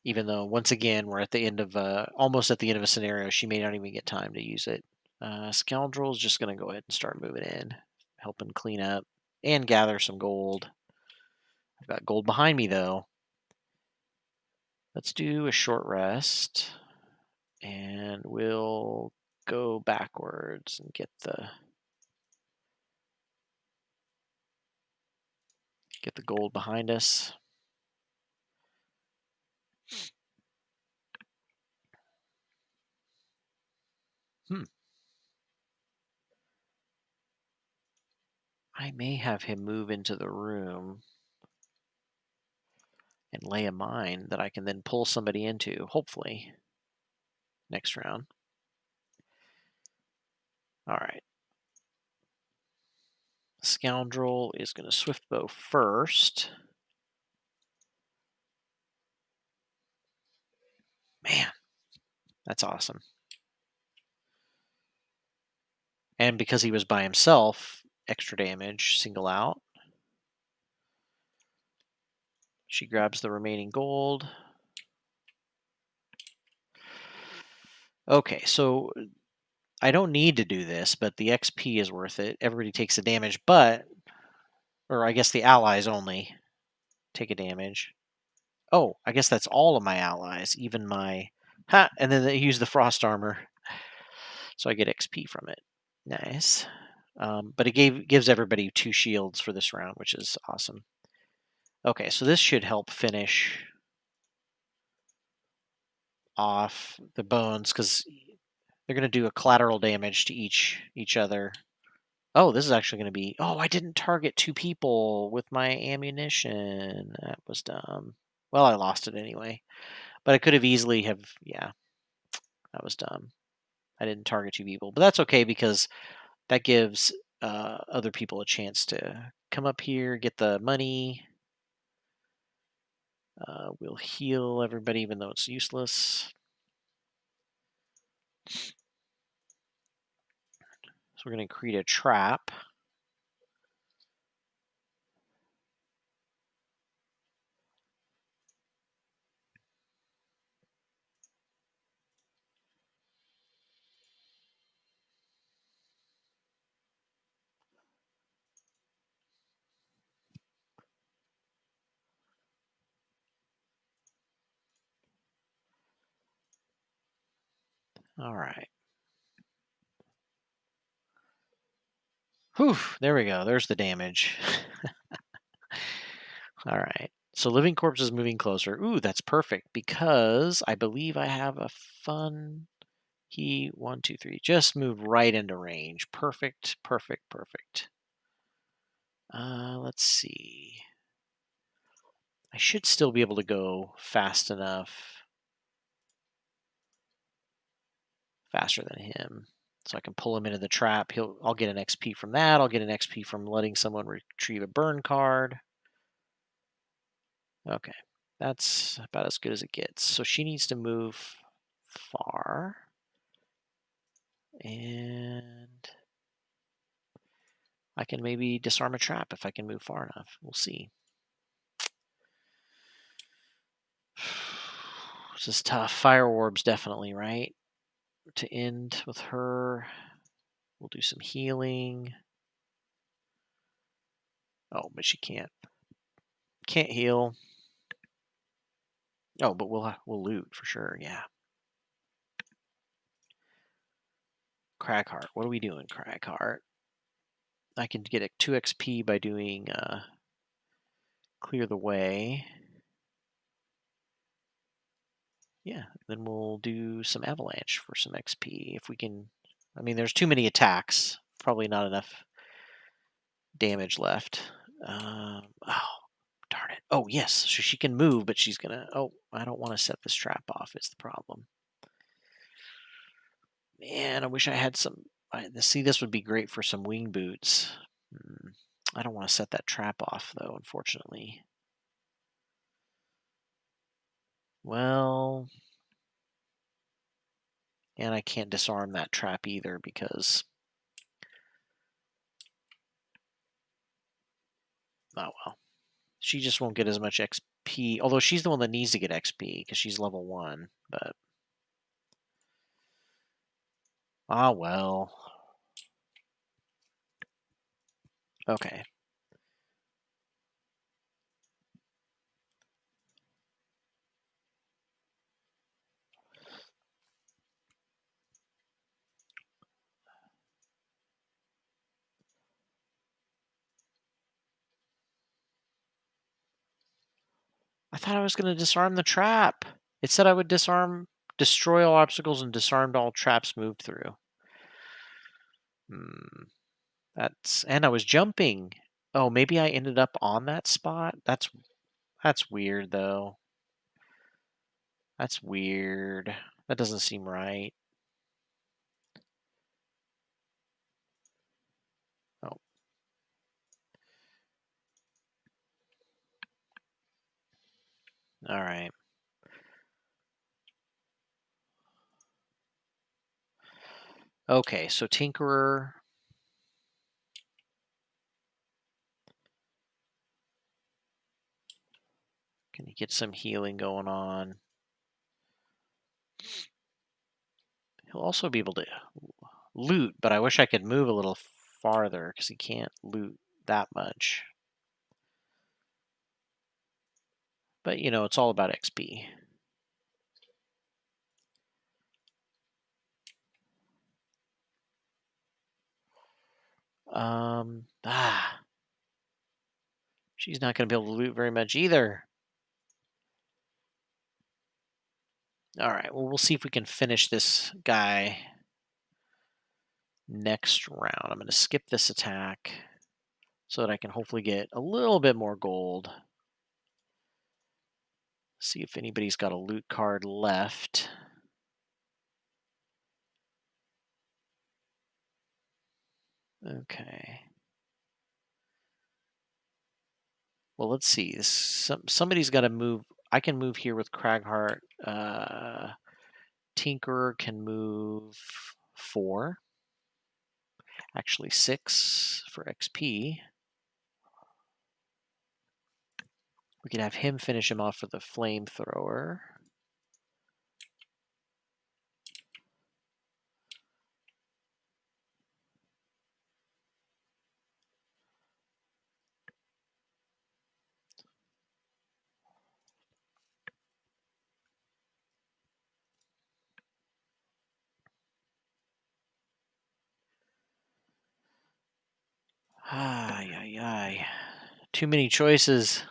Even though, once again, we're at the end of almost at the end of a scenario, she may not even get time to use it. Scoundrel's just going to go ahead and start moving in, helping clean up and gather some gold. I've got gold behind me, though. Let's do a short rest, and we'll go backwards and get the gold behind us. I may have him move into the room and lay a mine that I can then pull somebody into, hopefully, next round. All right. Scoundrel is going to swiftbow first. Man, that's awesome. And because he was by himself, extra damage, single out. She grabs the remaining gold. Okay, so I don't need to do this, but the XP is worth it. Everybody takes the damage, or I guess the allies only take a damage. Oh, I guess that's all of my allies, even my... Ha! And then they use the frost armor. So I get XP from it. Nice. But it gives everybody 2 shields for this round, which is awesome. Okay, so this should help finish off the bones, because they're going to do a collateral damage to each other. Oh, this is actually going to be... Oh, I didn't target 2 people with my ammunition. That was dumb. Well, I lost it anyway. But I could have easily have... Yeah, that was dumb. I didn't target 2 people. But that's okay, because that gives other people a chance to come up here, get the money. We'll heal everybody, even though it's useless. So we're going to create a trap. All right. Whew, there we go. There's the damage. All right. So living corpse is moving closer. Ooh, that's perfect, because I believe I have a fun... He, 1, 2, 3. Just move right into range. Perfect, perfect, perfect. Let's see. I should still be able to go fast enough. Faster than him. So I can pull him into the trap. I'll get an XP from that. I'll get an XP from letting someone retrieve a burn card. Okay. That's about as good as it gets. So she needs to move far. And I can maybe disarm a trap if I can move far enough. We'll see. This is tough. Fire orbs, definitely, right? To end with her. We'll do some healing. Oh, but she can't heal. Oh, but we'll loot for sure. Yeah. Cragheart. What are we doing, Cragheart? I can get a 2 XP by doing clear the way. Yeah, then we'll do some avalanche for some XP if we can. I mean, there's too many attacks. Probably not enough damage left. Oh, darn it. Oh, yes. So she can move, but she's going to... Oh, I don't want to set this trap off is the problem. Man, I wish I had some... See, this would be great for some wing boots. I don't want to set that trap off, though, unfortunately. Well... And I can't disarm that trap either, because Oh well. She just won't get as much XP. Although she's the one that needs to get XP because she's level 1. But ah well. Okay. I thought I was going to disarm the trap. It said I would destroy all obstacles and disarmed all traps moved through. Hmm. And I was jumping. Oh, maybe I ended up on that spot. That's weird though. That's weird. That doesn't seem right. Oh, all right. Okay, so Tinkerer. Can you get some healing going on? He'll also be able to loot, but I wish I could move a little farther because he can't loot that much. But, it's all about XP. Ah. She's not going to be able to loot very much either. All right, well, we'll see if we can finish this guy next round. I'm going to skip this attack so that I can hopefully get a little bit more gold. See if anybody's got a loot card left. Okay. Well, let's see. Somebody's got to move. I can move here with Cragheart. Tinkerer can move 4. Actually, 6 for XP. We could have him finish him off for the flamethrower. Ay, ay, ay. Too many choices.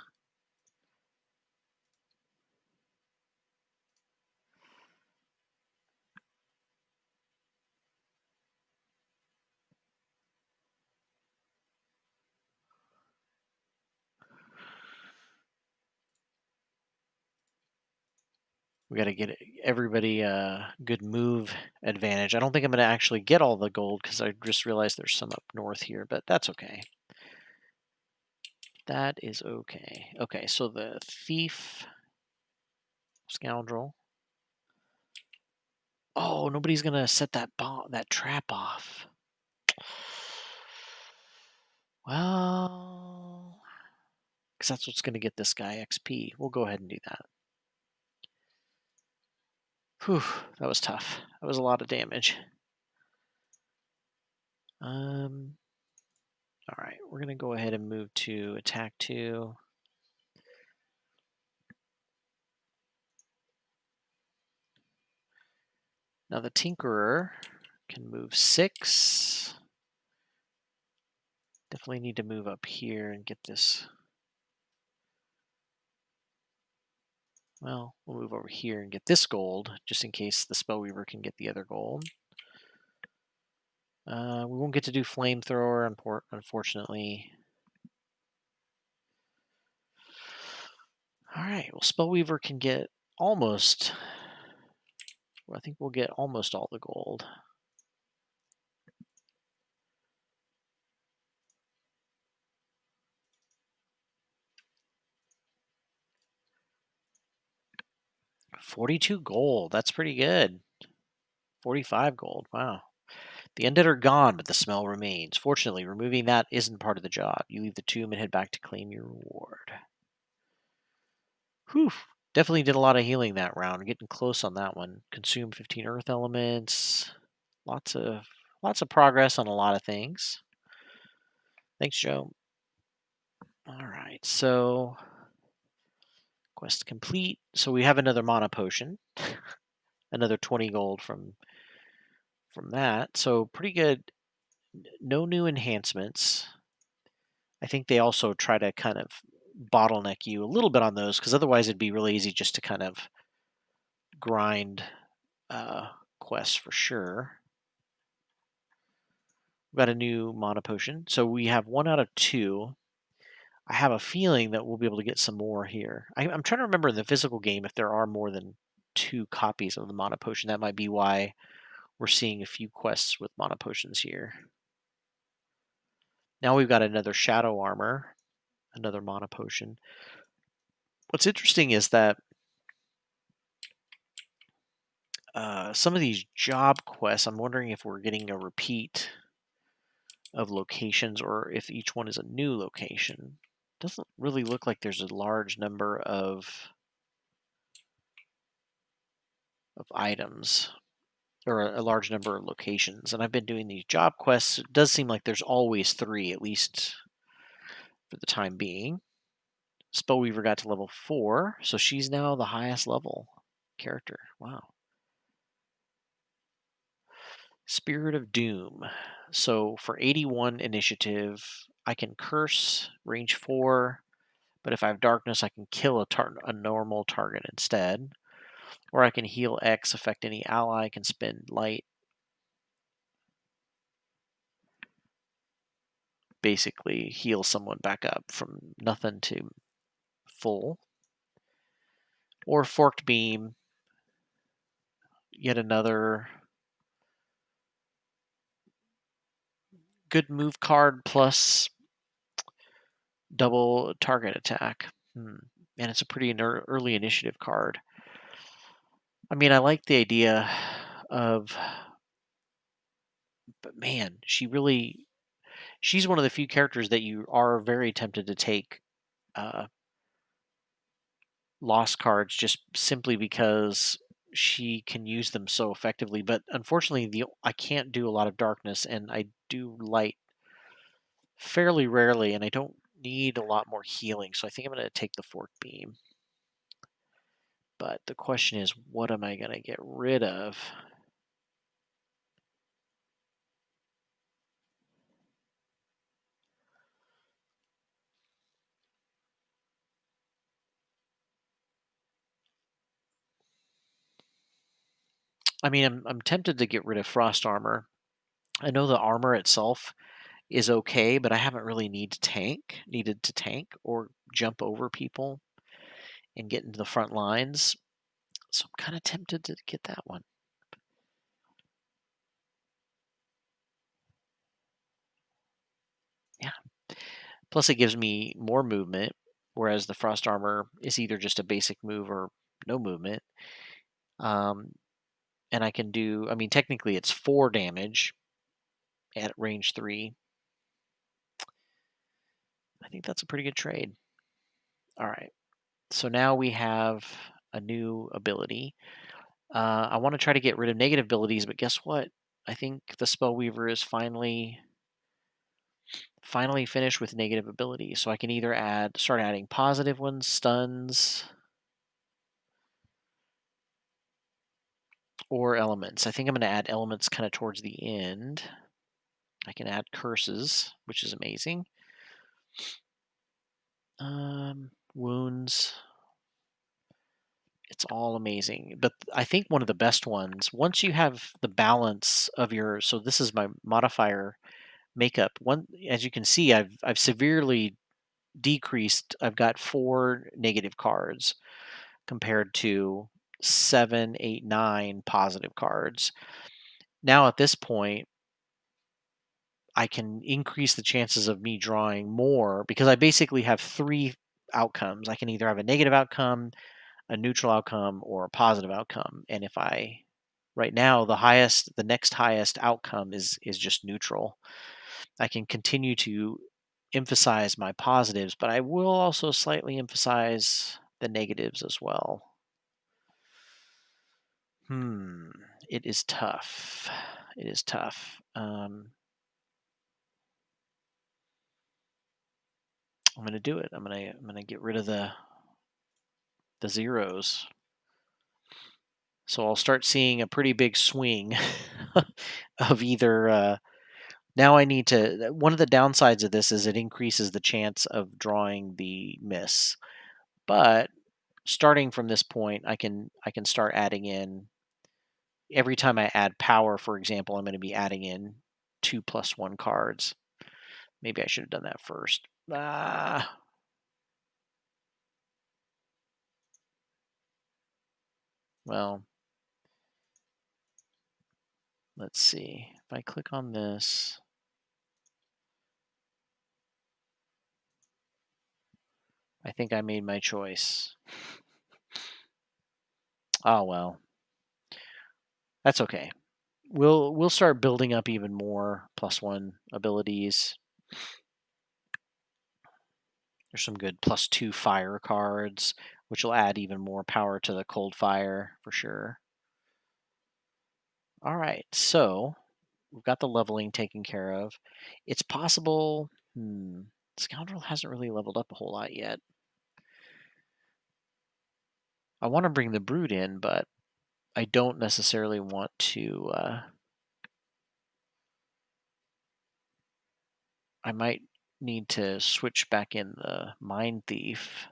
We got to get everybody a good move advantage. I don't think I'm going to actually get all the gold because I just realized there's some up north here, but that's okay. That is okay. Okay, so the thief, scoundrel. Oh, nobody's going to set that trap off. Well, because that's what's going to get this guy XP. We'll go ahead and do that. Whew, that was tough. That was a lot of damage. All right, we're going to go ahead and move to attack 2. Now the Tinkerer can move 6. Definitely need to move up here and get this. Well, we'll move over here and get this gold, just in case the Spellweaver can get the other gold. We won't get to do Flamethrower, unfortunately. All right, well, Spellweaver can get almost. I think we'll get almost all the gold. $42 gold. That's pretty good. 45 gold. Wow. The undead are gone, but the smell remains. Fortunately, removing that isn't part of the job. You leave the tomb and head back to claim your reward. Whew. Definitely did a lot of healing that round. Getting close on that one. Consume 15 earth elements. Lots of progress on a lot of things. Thanks, Joe. All right, so quest complete. So we have another mana potion. Another 20 gold from that. So pretty good. No new enhancements. I think they also try to kind of bottleneck you a little bit on those because otherwise it'd be really easy just to kind of grind quests for sure. We've got a new mana potion. So we have 1 out of 2. I have a feeling that we'll be able to get some more here. I'm trying to remember in the physical game if there are more than 2 copies of the mana potion. That might be why we're seeing a few quests with mana potions here. Now we've got another shadow armor, another mana potion. What's interesting is that some of these job quests, I'm wondering if we're getting a repeat of locations or if each one is a new location. Doesn't really look like there's a large number of items or a large number of locations. And I've been doing these job quests. It does seem like there's always 3, at least for the time being. Spellweaver got to level 4, so she's now the highest level character. Wow. Spirit of Doom. So for 81 initiative, I can curse range 4, but if I have darkness, I can kill a normal target instead. Or I can heal X, affect any ally, I can spend light. Basically heal someone back up from nothing to full. Or Forked Beam, yet another good move card plus double target attack. And it's a pretty early initiative card. I mean, I like the idea of, but man, she's one of the few characters that you are very tempted to take uh, lost cards just simply because she can use them so effectively. But unfortunately, I can't do a lot of darkness, and I do light fairly rarely, and I don't need a lot more healing. So I think I'm going to take the Fork Beam. But the question is, what am I going to get rid of? I mean, I'm tempted to get rid of Frost Armor. I know the armor itself is okay, but I haven't really needed to tank or jump over people and get into the front lines. So I'm kind of tempted to get that one. Yeah. Plus it gives me more movement, whereas the Frost Armor is either just a basic move or no movement. And I can do, I mean, technically it's 4 damage at range 3. I think that's a pretty good trade. All right. So now we have a new ability. I want to try to get rid of negative abilities, but guess what? I think the Spellweaver is finally finished with negative abilities. So I can either start adding positive ones, stuns, or elements. I think I'm going to add elements kind of towards the end. I can add curses, which is amazing. Wounds. It's all amazing. But I think one of the best ones, once you have the balance of so this is my modifier makeup. As you can see, I've severely decreased. I've got 4 negative cards compared to 7, 8, 9 positive cards. Now at this point, I can increase the chances of me drawing more because I basically have 3 outcomes. I can either have a negative outcome, a neutral outcome, or a positive outcome. And if I Right now, the next highest outcome is just neutral. I can continue to emphasize my positives, but I will also slightly emphasize the negatives as well. Hmm, it is tough. It is tough. I'm gonna do it. I'm gonna get rid of the zeros. So I'll start seeing a pretty big swing of either. Now I need to. One of the downsides of this is it increases the chance of drawing the miss. But starting from this point, I can start adding in every time I add power. For example, I'm going to be adding in 2+1 cards. Maybe I should have done that first. Well, let's see. If I click on this, I think I made my choice. Oh well, that's okay. We'll start building up even more +1 abilities. There's some good +2 fire cards, which will add even more power to the cold fire for sure. All right, so we've got the leveling taken care of. It's possible. Scoundrel hasn't really leveled up a whole lot yet. I want to bring the Brood in, but I don't necessarily want to. I might need to switch back in the Mind Thief.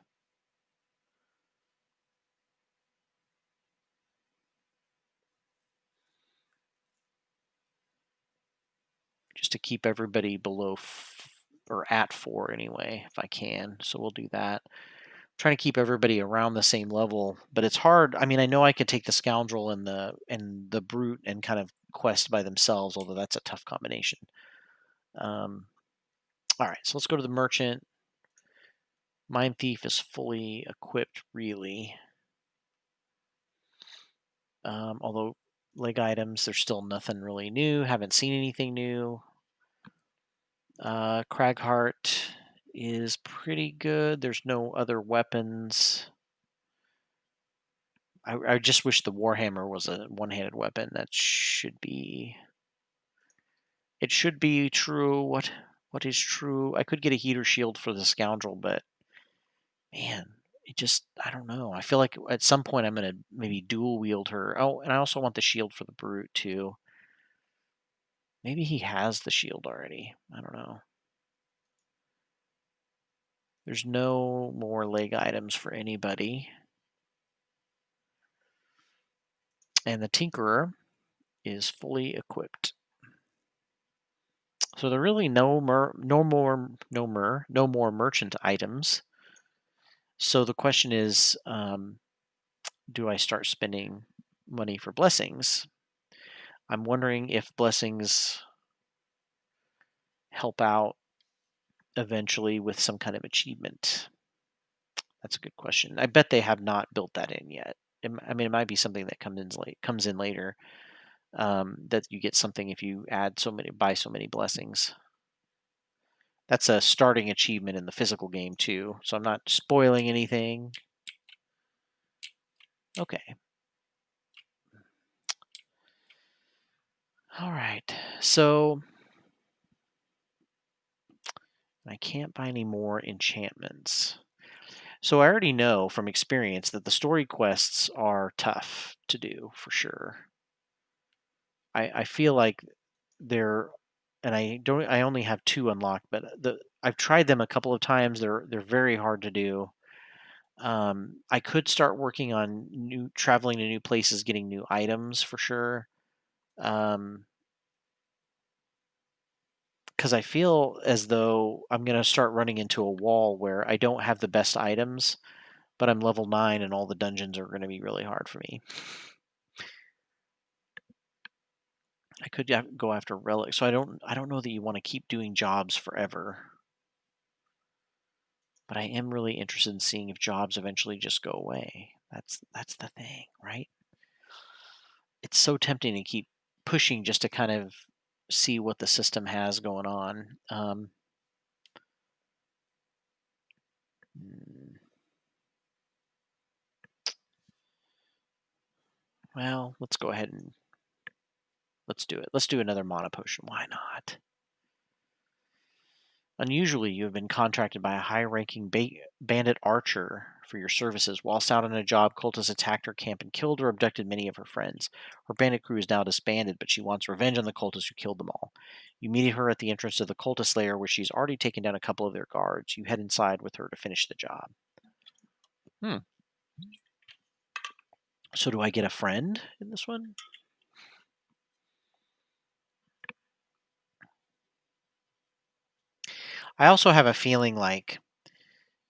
Just to keep everybody below or at 4 anyway, if I can. So we'll do that. Trying to keep everybody around the same level, but it's hard. I mean, I know I could take the Scoundrel and the Brute and kind of quest by themselves, although that's a tough combination. All right, so let's go to the Merchant. Mind Thief is fully equipped, really. Although leg items, there's still nothing really new. Haven't seen anything new. Cragheart is pretty good. There's no other weapons. I just wish the Warhammer was a one-handed weapon. That should be. It should be true. What is true? I could get a heater shield for the Scoundrel, but man, it just I don't know. I feel like at some point I'm gonna maybe dual wield her. Oh, and I also want the shield for the Brute too. Maybe he has the shield already. I don't know. There's no more leg items for anybody. And the Tinkerer is fully equipped. So there are really no more merchant items. So the question is, do I start spending money for blessings? I'm wondering if blessings help out eventually with some kind of achievement. That's a good question. I bet they have not built that in yet. I mean, it might be something that comes in later. That you get something if you buy so many blessings. That's a starting achievement in the physical game too. So I'm not spoiling anything. Okay. All right. So I can't buy any more enchantments. So I already know from experience that the story quests are tough to do for sure. I feel like they're and I only have 2 unlocked, but I've tried them a couple of times. They're very hard to do. I could start working on traveling to new places, getting new items for sure. Because I feel as though I'm going to start running into a wall where I don't have the best items, but I'm level 9 and all the dungeons are going to be really hard for me. I could go after relics, so I don't know that you want to keep doing jobs forever. But I am really interested in seeing if jobs eventually just go away. That's the thing, right? it's so tempting to keep pushing just to kind of see what the system has going on. Mm, well, let's go ahead and let's do it. Let's do another mana potion. Why not? Unusually, you have been contracted by a high-ranking bandit archer for your services. Whilst out on a job, cultists attacked her camp and killed or abducted many of her friends. Her bandit crew is now disbanded, but she wants revenge on the cultists who killed them all. You meet her at the entrance to the cultist lair, where she's already taken down a couple of their guards. You head inside with her to finish the job. Hmm. So do I get a friend in this one? I also have a feeling like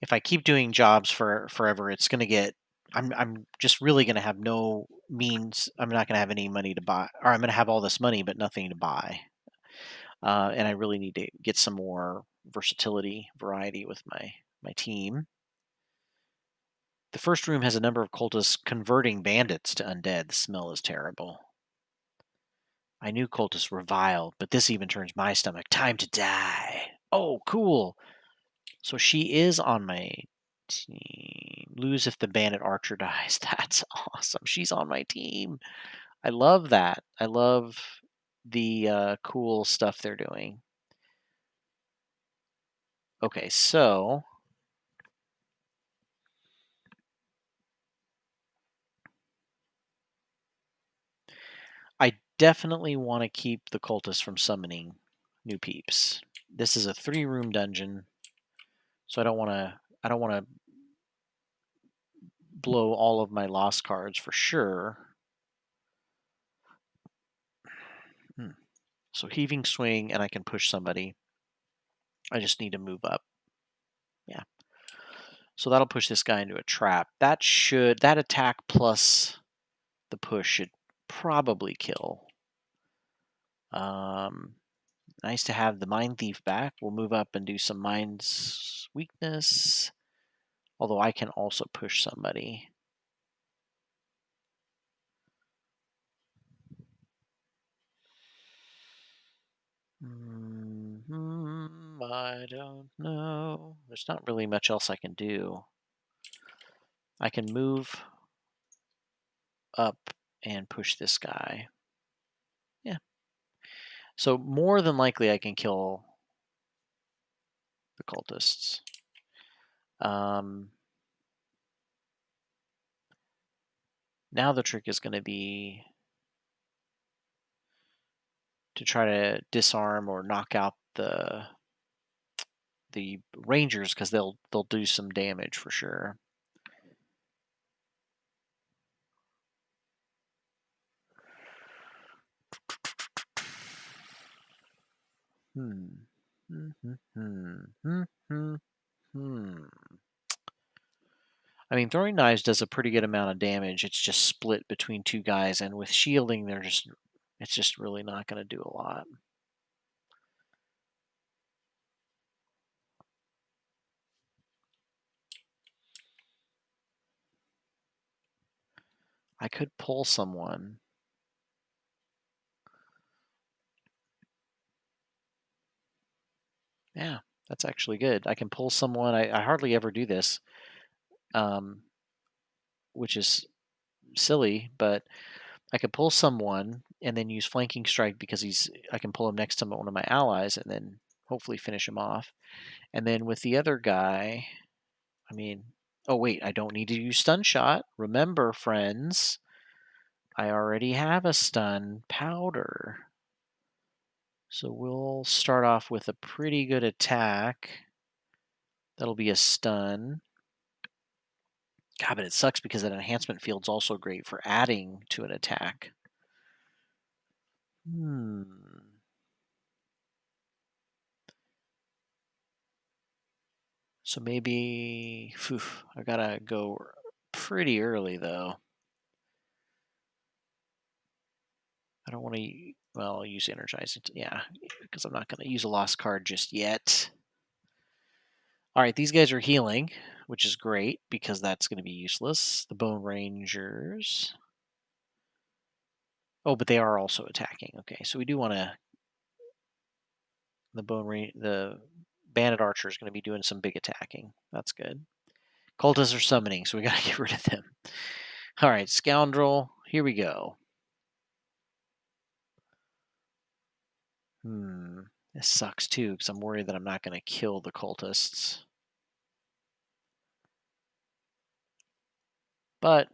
if I keep doing jobs for forever, it's going to get. I'm just really going to have no means. I'm not going to have any money to buy, or I'm going to have all this money but nothing to buy. And I really need to get some more variety with my team. The first room has a number of cultists converting bandits to undead. The smell is terrible. I knew cultists were vile, but this even turns my stomach. Time to die. Oh, cool. So she is on my team. Lose if the bandit archer dies. That's awesome. She's on my team. I love that. I love the cool stuff they're doing. Okay, so I definitely want to keep the cultists from summoning new peeps. This is a 3-room dungeon, so I don't want to. I don't want to blow all of my lost cards for sure. Hmm. So heaving swing, and I can push somebody. I just need to move up. Yeah. So that'll push this guy into a trap. That attack plus the push should probably kill. Um, nice to have the Mind Thief back. We'll move up and do some Mind's weakness. Although I can also push somebody. I don't know. There's not really much else I can do. I can move up and push this guy. Yeah. So more than likely I can kill the cultists. Now the trick is going to be to try to disarm or knock out the rangers because they'll do some damage for sure. Hmm. I mean, throwing knives does a pretty good amount of damage. It's just split between two guys, and with shielding, it's just really not going to do a lot. I could pull someone. Yeah, that's actually good. I can pull someone. I hardly ever do this, which is silly, but I could pull someone and then use flanking strike because I can pull him next to one of my allies and then hopefully finish him off. And then with the other guy, I mean, oh wait, I don't need to use stun shot. Remember, friends, I already have a stun powder. So we'll start off with a pretty good attack. That'll be a stun. God, but it sucks because that enhancement field's also great for adding to an attack. So maybe I gotta go pretty early though. I don't want to. Well, I'll use energizing. Yeah, because I'm not gonna use a lost card just yet. All right, these guys are healing, which is great because that's going to be useless. The Bone Rangers. Oh, but they are also attacking. Okay, so we do want to. The bandit archer is going to be doing some big attacking. That's good. Cultists are summoning, so we got to get rid of them. All right, scoundrel. Here we go. This sucks too, because I'm worried that I'm not going to kill the cultists. But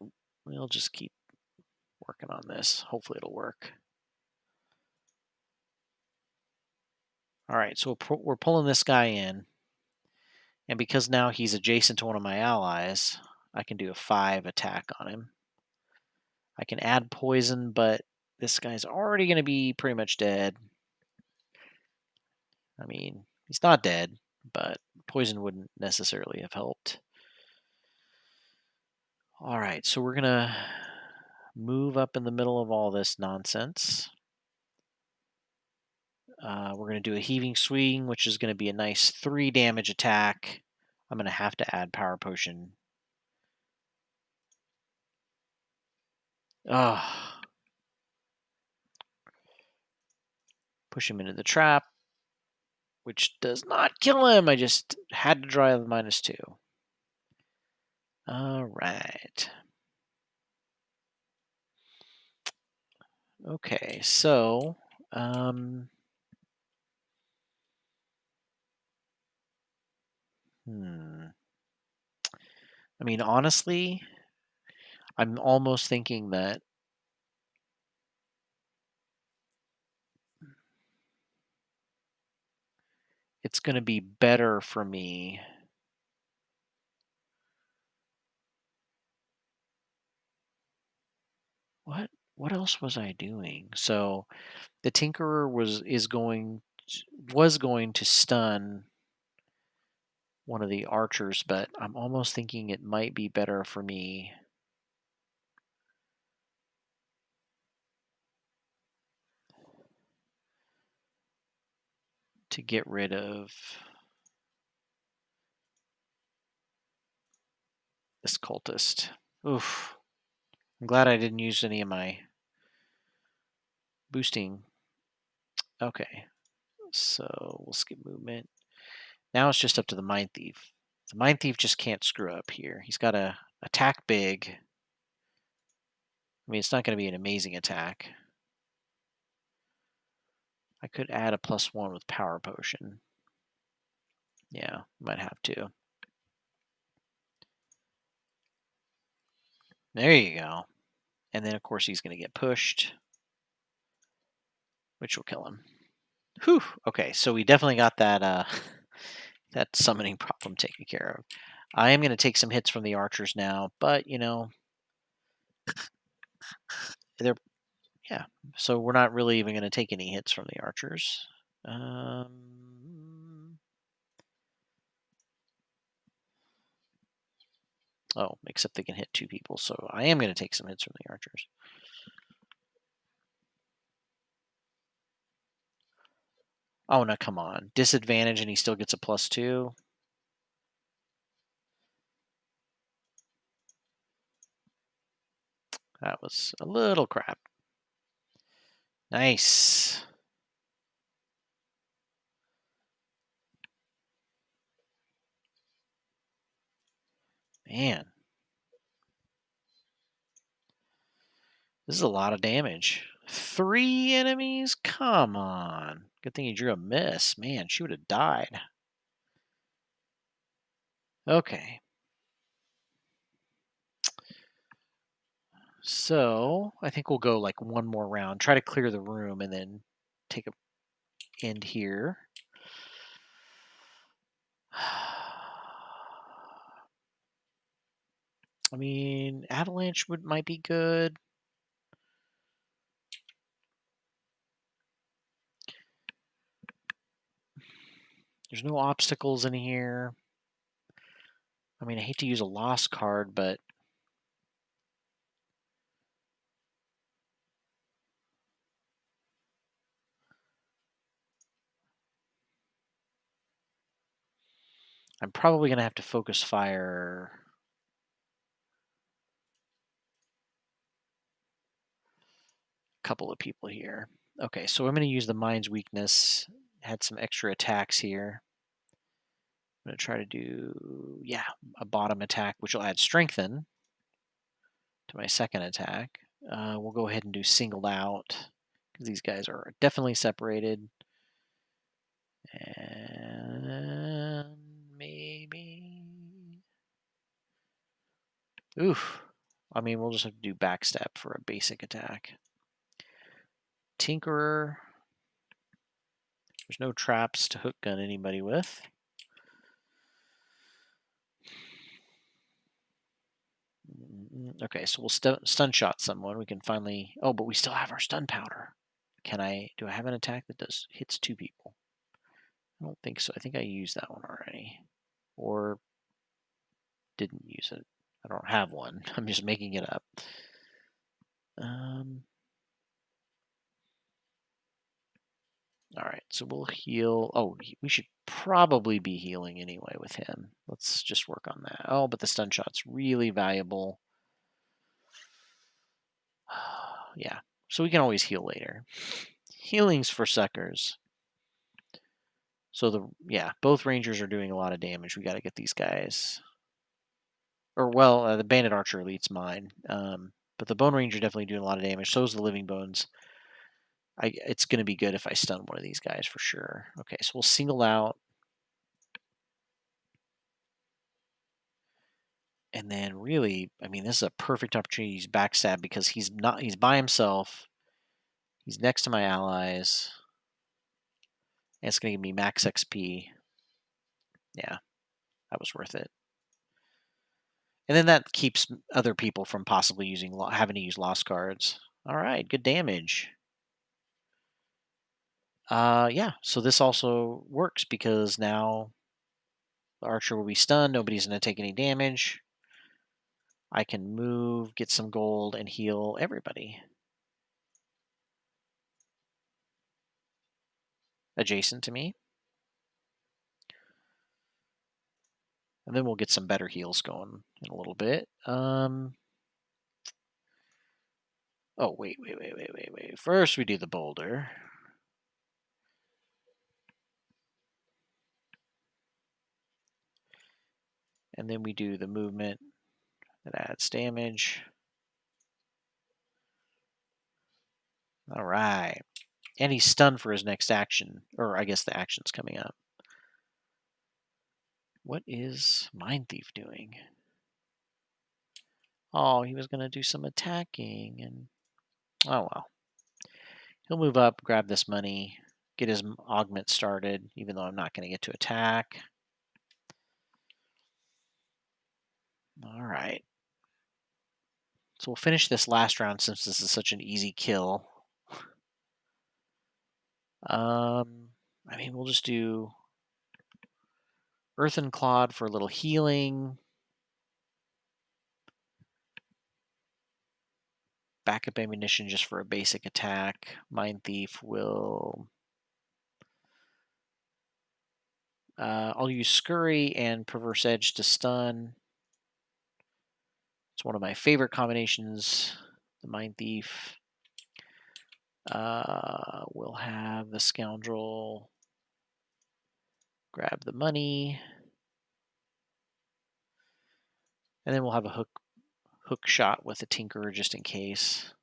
we'll just keep working on this. Hopefully it'll work. All right, so we're pulling this guy in. And because now he's adjacent to one of my allies, I can do a 5 attack on him. I can add poison, but this guy's already going to be pretty much dead. I mean, he's not dead, but poison wouldn't necessarily have helped. All right, so we're going to move up in the middle of all this nonsense. We're going to do a heaving swing, which is going to be a nice 3 damage attack. I'm going to have to add power potion. Push him into the trap, which does not kill him. I just had to draw the -2. All right. Okay, so I mean, honestly, I'm almost thinking that it's going to be better for me. What else was I doing? So the Tinkerer was going to stun one of the archers, but I'm almost thinking it might be better for me to get rid of this cultist. Oof. I'm glad I didn't use any of my boosting. Okay. So we'll skip movement. Now it's just up to the Mind Thief. The Mind Thief just can't screw up here. He's got to attack big. I mean, it's not going to be an amazing attack. I could add a +1 with Power Potion. Yeah, might have to. There you go. And then, of course, he's going to get pushed, which will kill him. Whew. Okay, so we definitely got that that summoning problem taken care of. I am going to take some hits from the archers now, but, you know, they're, yeah. So we're not really even going to take any hits from the archers. Oh, except they can hit 2 people, so I am going to take some hits from the archers. Oh, no, come on. Disadvantage and he still gets a +2? That was a little crap. Nice. Man. This is a lot of damage. 3 enemies? Come on. Good thing he drew a miss. Man, she would have died. Okay. So, I think we'll go like one more round. Try to clear the room and then take a end here. I mean, Avalanche might be good. There's no obstacles in here. I mean, I hate to use a lost card, but I'm probably going to have to focus fire. couple of people here. Okay, so I'm going to use the mind's weakness. Had some extra attacks here. I'm going to try to do, yeah, a bottom attack, which will add strengthen to my second attack. We'll go ahead and do singled out because these guys are definitely separated. And maybe... Oof. I mean, we'll just have to do backstab for a basic attack. Tinkerer. There's no traps to hook gun anybody with. Okay, so we'll stun shot someone. We can finally... Oh, but we still have our stun powder. Do I have an attack that hits 2 people? I don't think so. I think I used that one already. Or didn't use it. I don't have one. I'm just making it up. All right, so we'll heal. Oh, we should probably be healing anyway with him. Let's just work on that. Oh, but the stun shot's really valuable. Yeah, so we can always heal later. Healing's for suckers. So both rangers are doing a lot of damage. We got to get these guys. Or well, the bandit archer elite's mine. But the bone ranger definitely doing a lot of damage. So is the living bones. It's going to be good if I stun one of these guys for sure. Okay, so we'll single out. And then really, I mean, this is a perfect opportunity to use backstab because he's by himself. He's next to my allies. And it's going to give me max XP. Yeah, that was worth it. And then that keeps other people from possibly having to use lost cards. All right, good damage. Yeah, so this also works because now the archer will be stunned. Nobody's going to take any damage. I can move, get some gold, and heal everybody adjacent to me. And then we'll get some better heals going in a little bit. Oh, wait. First, we do the boulder. And then we do the movement that adds damage. All right. And he's stunned for his next action. Or I guess the action's coming up. What is Mind Thief doing? Oh, he was going to do some attacking. And oh, well. He'll move up, grab this money, get his augment started, even though I'm not going to get to attack. All right. So we'll finish this last round since this is such an easy kill. I mean, we'll just do Earthen Clod for a little healing. Backup ammunition just for a basic attack. Mind Thief will... I'll use Scurry and Perverse Edge to stun. It's one of my favorite combinations. The Mind Thief. We'll have the Scoundrel grab the money. And then we'll have a hook shot with the Tinkerer just in case.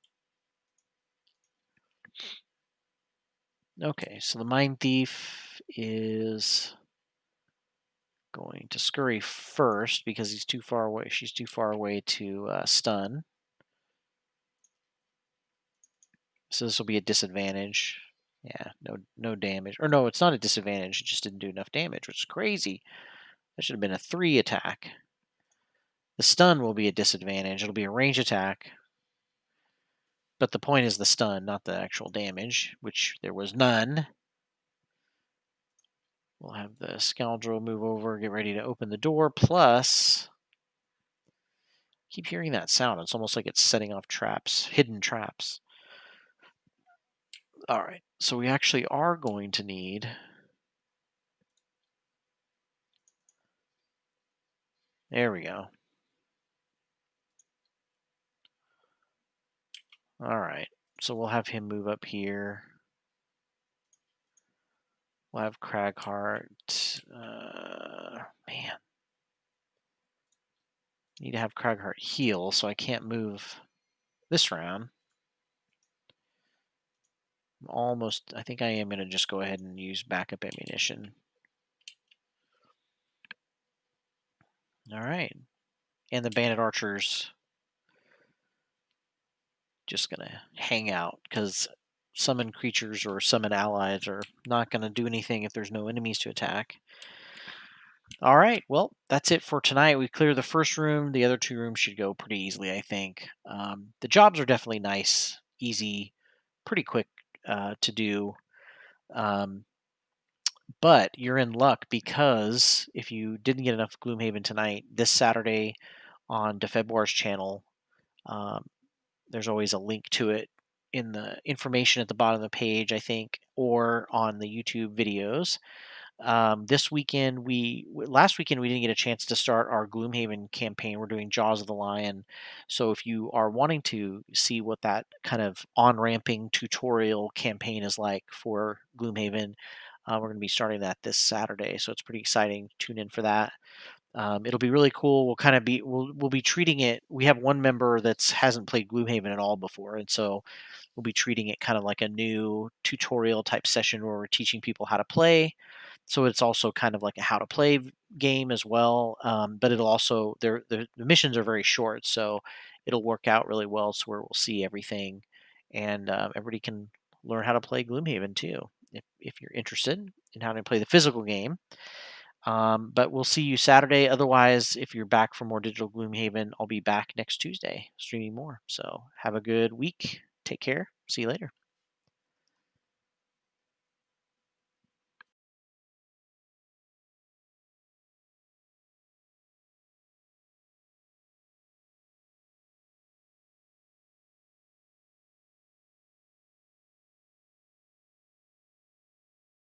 Okay, so the Mind Thief is going to scurry first because he's too far away. She's too far away to stun. So this will be a disadvantage. Yeah, no damage. Or no, it's not a disadvantage. It just didn't do enough damage, which is crazy. That should have been a 3 attack. The stun will be a disadvantage. It'll be a range attack. But the point is the stun, not the actual damage, which there was none. We'll have the Scoundrel move over, get ready to open the door, plus... keep hearing that sound. It's almost like it's setting off traps, hidden traps. All right, so we actually are going to need... There we go. All right, So we'll have him move up here. We'll have Craghart. Man, need to have Craghart heal, so I can't move this round. I think I am going to just go ahead and use backup ammunition. All right. And the bandit archers just going to hang out because summon creatures or summon allies are not going to do anything if there's no enemies to attack. All right. Well, that's it for tonight. We cleared the first room. The other two rooms should go pretty easily, I think. The jobs are definitely nice, easy, pretty quick to do. Um, but you're in luck because if you didn't get enough Gloomhaven tonight, this Saturday on DeFebwar's channel, um, there's always a link to it in the information at the bottom of the page, I think, or on the YouTube videos. This weekend, last weekend we didn't get a chance to start our Gloomhaven campaign. We're doing Jaws of the Lion, so if you are wanting to see what that kind of on-ramping tutorial campaign is like for Gloomhaven, we're going to be starting that this Saturday. So it's pretty exciting. Tune in for that. It'll be really cool. We'll be treating it. We have one member that's hasn't played Gloomhaven at all before, and so we'll be treating it kind of like a new tutorial type session where we're teaching people how to play. So it's also kind of like a how to play game as well. But it'll also the missions are very short, so it'll work out really well. So where we'll see everything, and everybody can learn how to play Gloomhaven too, if you're interested in how to play the physical game. But we'll see you Saturday. Otherwise, if you're back for more Digital Gloomhaven, I'll be back next Tuesday streaming more. So have a good week. Take care. See you later.